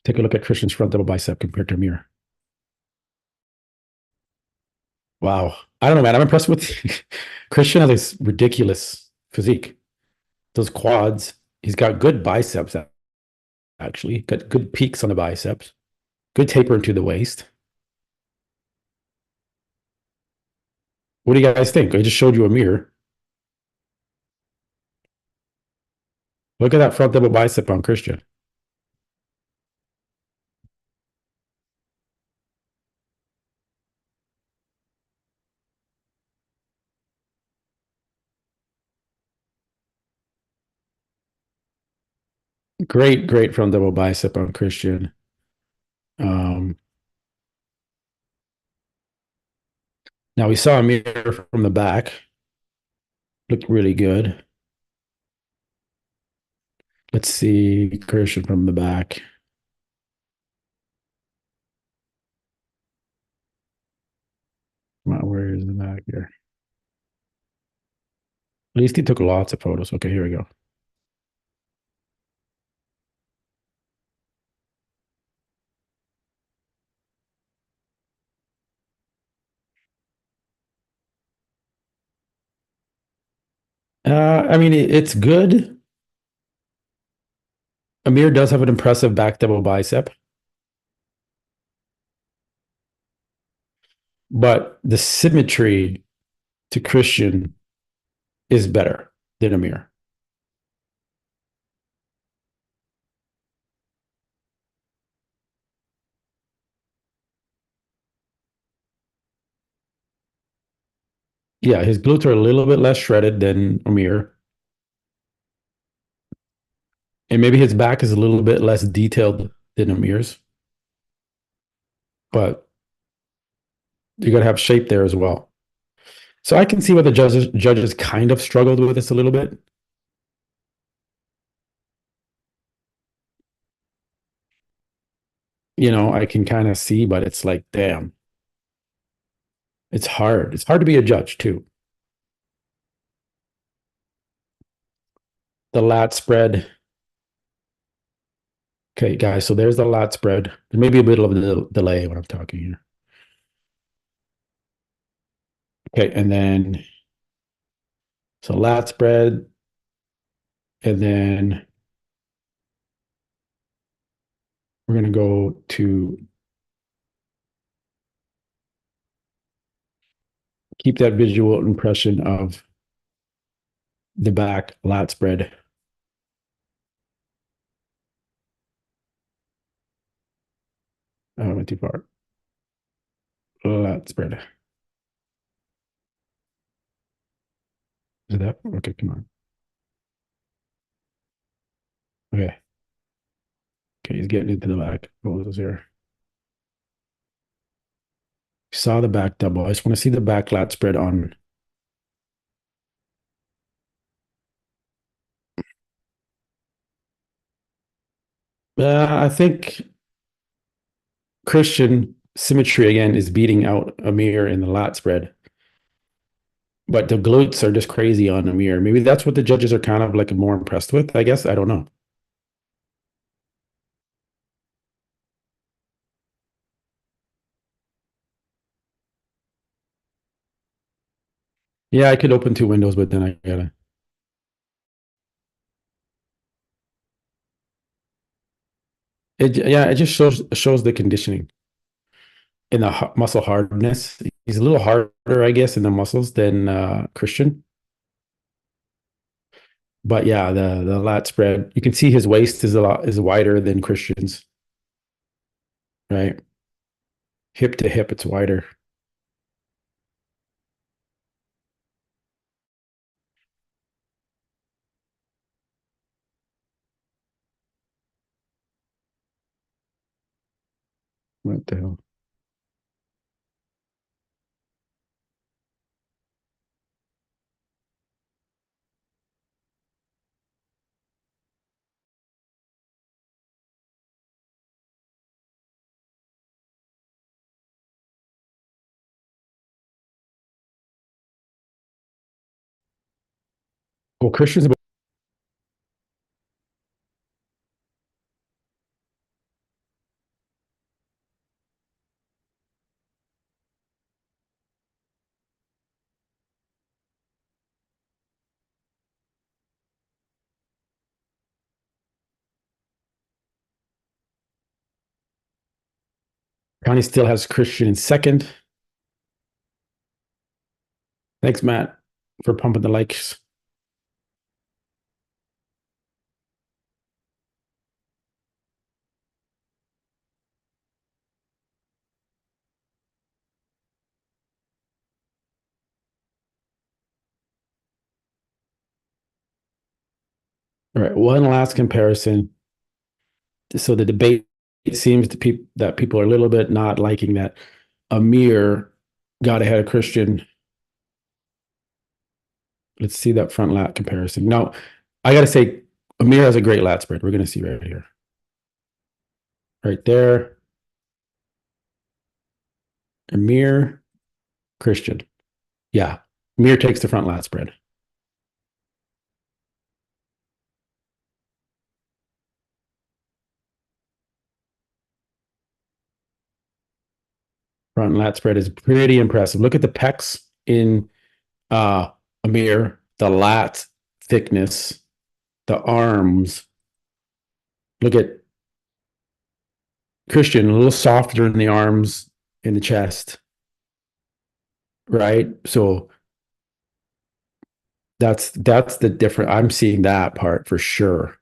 Take a look at Christian's front double bicep compared to Amir. Wow. I don't know, man. I'm impressed with Christian has this ridiculous physique. Those quads. He's got good biceps, actually. Got good peaks on the biceps. Good taper into the waist. What do you guys think? I just showed you a mirror. Look at that front double bicep on Christian. Great, great front double bicep on Christian. Now we saw a mirror from the back. Looked really good. Let's see Christian from the back. Where is the back here? At least he took lots of photos. Okay, here we go. I mean, it's good. Amir does have an impressive back double bicep, but the symmetry to Christian is better than Amir. Yeah, his glutes are a little bit less shredded than Amir. And maybe his back is a little bit less detailed than Amir's. But you got to have shape there as well. So I can see why the judges kind of struggled with this a little bit. You know, I can kind of see, but it's like, damn. It's hard. It's hard to be a judge too. The lat spread. Okay, guys, so there's the lat spread. There may be a bit of a delay when I'm talking here. Okay, and then so lat spread, and then We're going to go to keep that visual impression of the back lat spread. Oh, I went too far. Lat spread. Is it that? Okay, come on. Okay. Okay, he's getting into the back. What was here? Saw the back double. I just want to see the back lat spread on. I think Christian symmetry again is beating out Amir in the lat spread. But the glutes are just crazy on Amir. Maybe that's what the judges are kind of like more impressed with, I guess. I don't know. Yeah, I could open two windows, but then I gotta. Yeah, it just shows the conditioning and the muscle hardness. He's a little harder, I guess, in the muscles than Christian. But yeah, the lat spread, you can see his waist is wider than Christian's, right? Hip to hip, it's wider. What the hell? Well, Christian's Connie still has Christian in second. Thanks, Matt, for pumping the likes. All right, one last comparison. So the debate, it seems that people are a little bit not liking that Amir got ahead of Christian. Let's see that front lat comparison. Now, I got to say, Amir has a great lat spread. We're going to see right here. Right there. Amir, Christian. Yeah. Amir takes the front lat spread. Front lat spread is pretty impressive. Look at the pecs in Amir, the lat thickness, the arms. Look at Christian, a little softer in the arms, in the chest, right? So that's the different. I'm seeing that part for sure.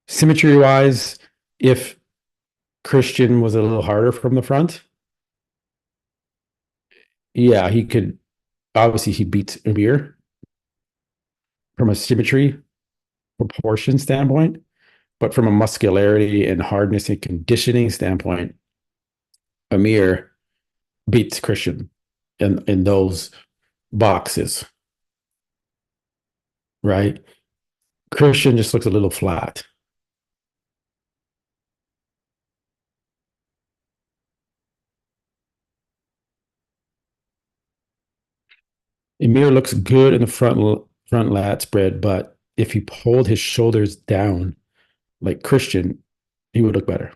Symmetry wise, if Christian was a little harder from the front, yeah, he could obviously he beats Amir from a symmetry proportion standpoint, but from a muscularity and hardness and conditioning standpoint, Amir beats Christian in those boxes, right? Christian just looks a little flat. Amir looks good in the front lat spread, but if he pulled his shoulders down like Christian, he would look better.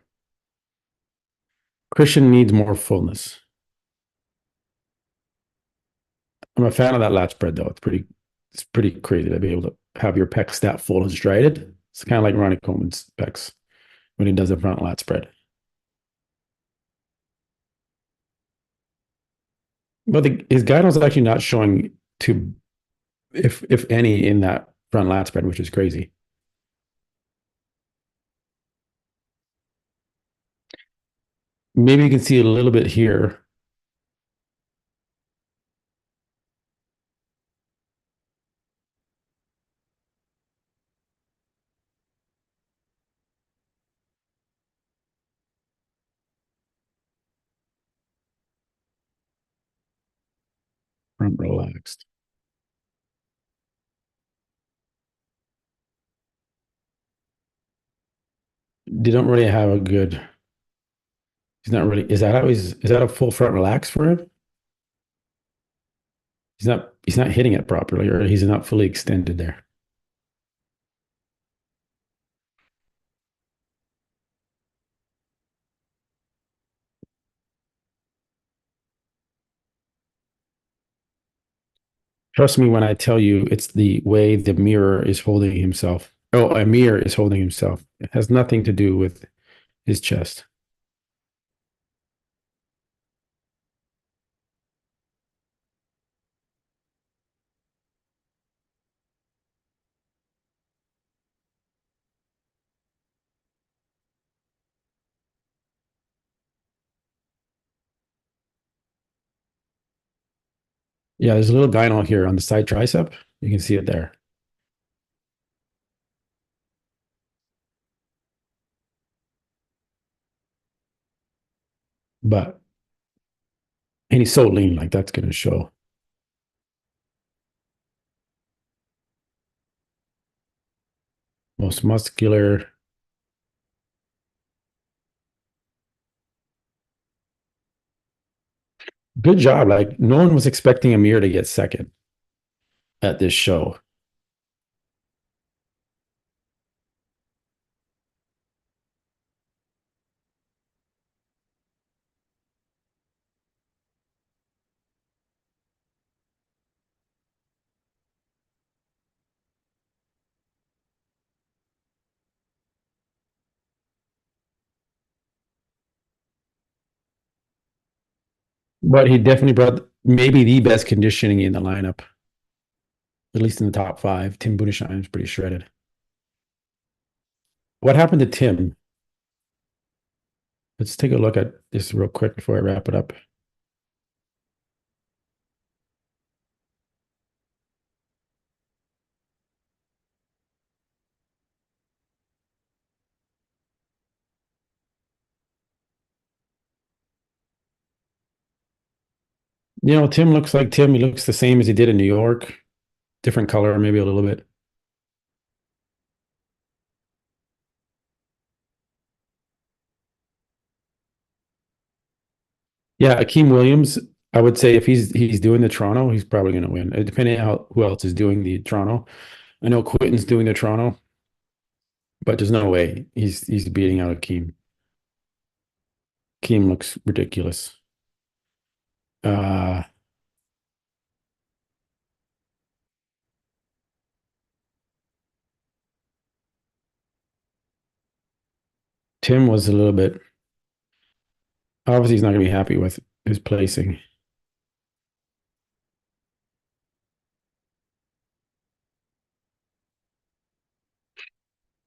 Christian needs more fullness. I'm a fan of that lat spread though. It's pretty crazy to be able to have your pecs that full and striated. It's kind of like Ronnie Coleman's pecs. when he does a front lat spread. But his guide was actually not showing to, if any, in that front lat spread, which is crazy. Maybe you can see a little bit here. Front relaxed. They don't really have a good. He's not really. Is that how he's? Is that a full front relax for him? He's not. He's not hitting it properly, or he's not fully extended there. Trust me when I tell you, it's the way the mirror is holding himself. Oh, a mirror is holding himself. It has nothing to do with his chest. Yeah, there's a little gyno here on the side tricep. You can see it there. But and he's so lean, like that's gonna show. Most muscular. Good job. Like no one was expecting Amir to get second at this show. But he definitely brought maybe the best conditioning in the lineup, at least in the top five. Tim Budesheim is pretty shredded. What happened to Tim? Let's take a look at this real quick before I wrap it up. You know, Tim looks like Tim. He looks the same as he did in New York. Different color, maybe a little bit. Yeah, Akeem Williams, I would say if he's doing the Toronto, he's probably going to win. Depending on who else is doing the Toronto. I know Quinton's doing the Toronto, but there's no way he's beating out Akeem. Akeem looks ridiculous. Uh, Tim was a little bit, obviously he's not going to be happy with his placing.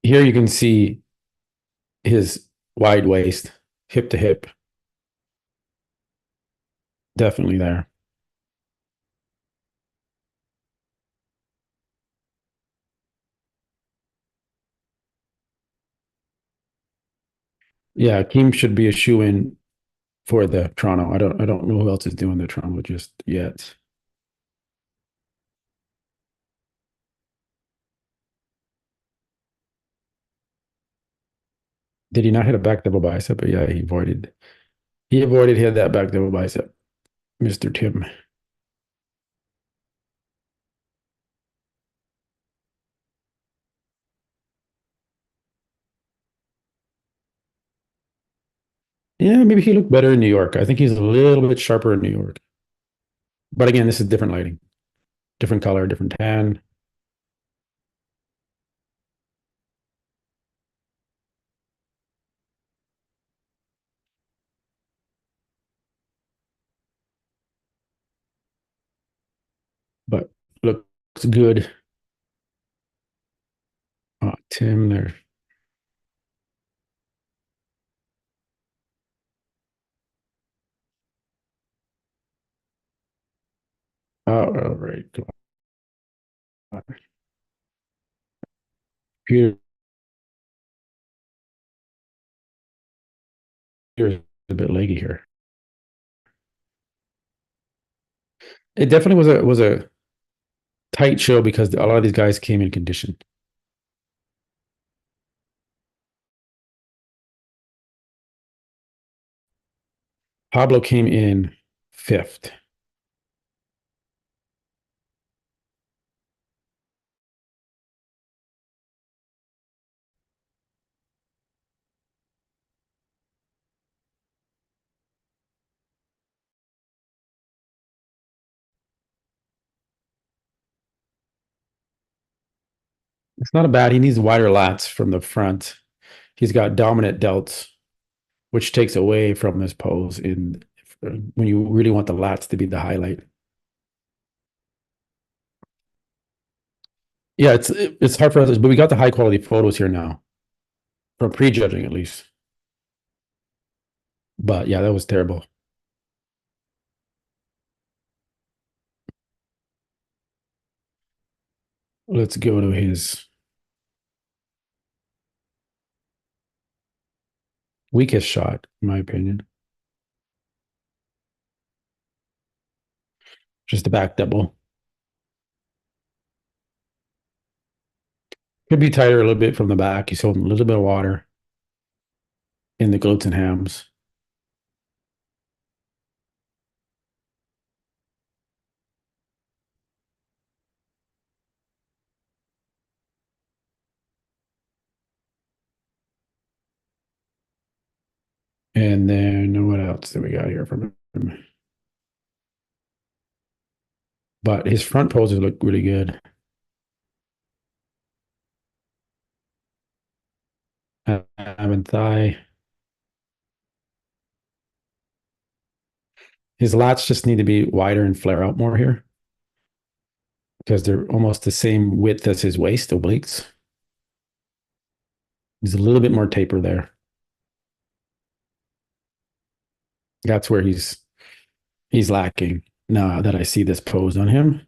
Here you can see his wide waist, hip to hip, definitely there. Yeah, Akeem should be a shoe in for the Toronto. I don't know who else is doing the Toronto just yet. Did he not hit a back double bicep? But yeah, he avoided hit that back double bicep, Mr. Tim. Yeah, maybe he looked better in New York. I think he's a little bit sharper in New York. But again, this is different lighting, different color, different tan. looks good. Tim there. All right. Here, here's a bit leggy here. It definitely was a tight show because a lot of these guys came in condition. Pablo came in fifth. It's not a bad. He needs wider lats from the front. He's got dominant delts, which takes away from his pose in when you really want the lats to be the highlight. Yeah, it's hard for us, but we got the high quality photos here now, from prejudging at least. But yeah, that was terrible. Let's go to his weakest shot, in my opinion. Just a back double. Could be tighter a little bit from the back. He's holding a little bit of water in the glutes and hams. And then what else do we got here from him? But his front poses look really good. Ab and thigh. His lats just need to be wider and flare out more here because they're almost the same width as his waist obliques. He's a little bit more taper there. That's where he's lacking now that I see this pose on him.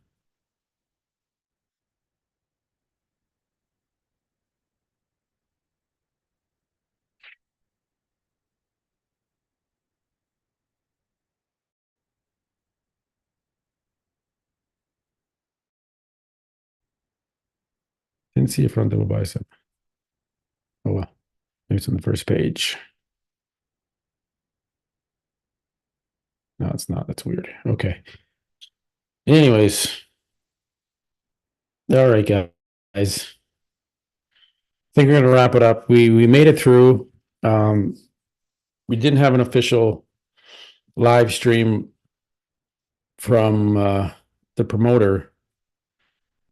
Didn't see a front double bicep. Oh well, maybe it's on the first page. No, it's not. That's weird. Okay. Anyways, all right, guys. I think we're gonna wrap it up. We made it through. We didn't have an official live stream from the promoter,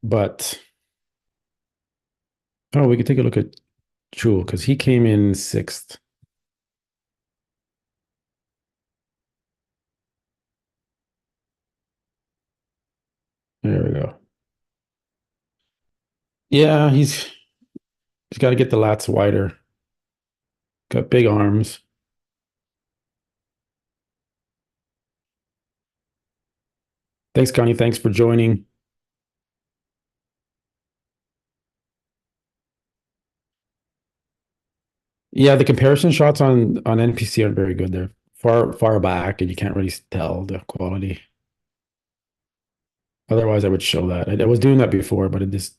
but oh, we could take a look at Jewel because he came in sixth. There we go. Yeah, he's got to get the lats wider. Got big arms. Thanks, Connie. Thanks for joining. Yeah, the comparison shots on NPC aren't very good. They're far back, and you can't really tell the quality. Otherwise, I would show that. I was doing that before, but it's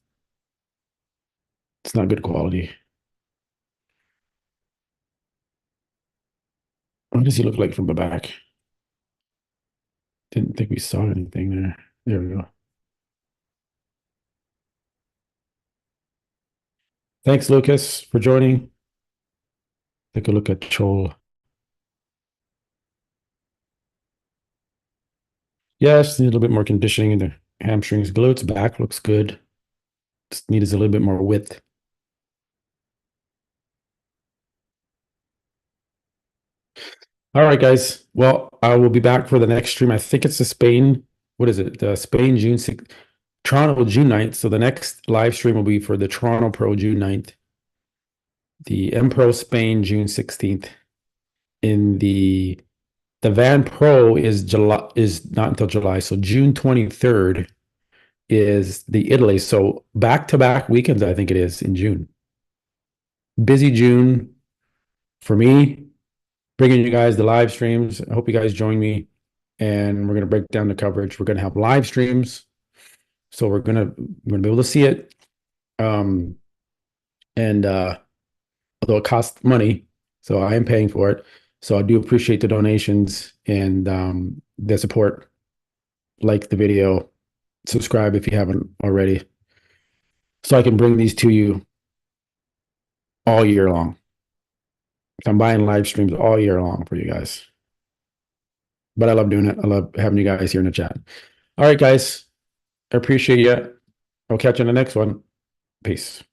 not good quality. What does he look like from the back? Didn't think we saw anything there. There we go. Thanks, Lucas, for joining. Take a look at Chol. Yes, need a little bit more conditioning in the hamstrings, glutes. Back looks good. Just needs a little bit more width. All right, guys. Well, I will be back for the next stream. I think it's the Spain. What is it? The Spain June 6th. Toronto June 9th. So the next live stream will be for the Toronto Pro June 9th, the M Pro Spain June 16th. In the Van Pro is not until July. So June 23rd is the Italy. So back-to-back weekends, I think it is in June. Busy June for me, bringing you guys the live streams. I hope you guys join me, and we're going to break down the coverage. We're going to have live streams, so we're going to be able to see it. And although it costs money, so I am paying for it. So I do appreciate the donations and the support. Like the video, subscribe if you haven't already, so I can bring these to you all year long. I'm buying live streams all year long for you guys. But I love doing it. I love having you guys here in the chat. All right, guys. I appreciate you. I'll catch you in the next one. Peace.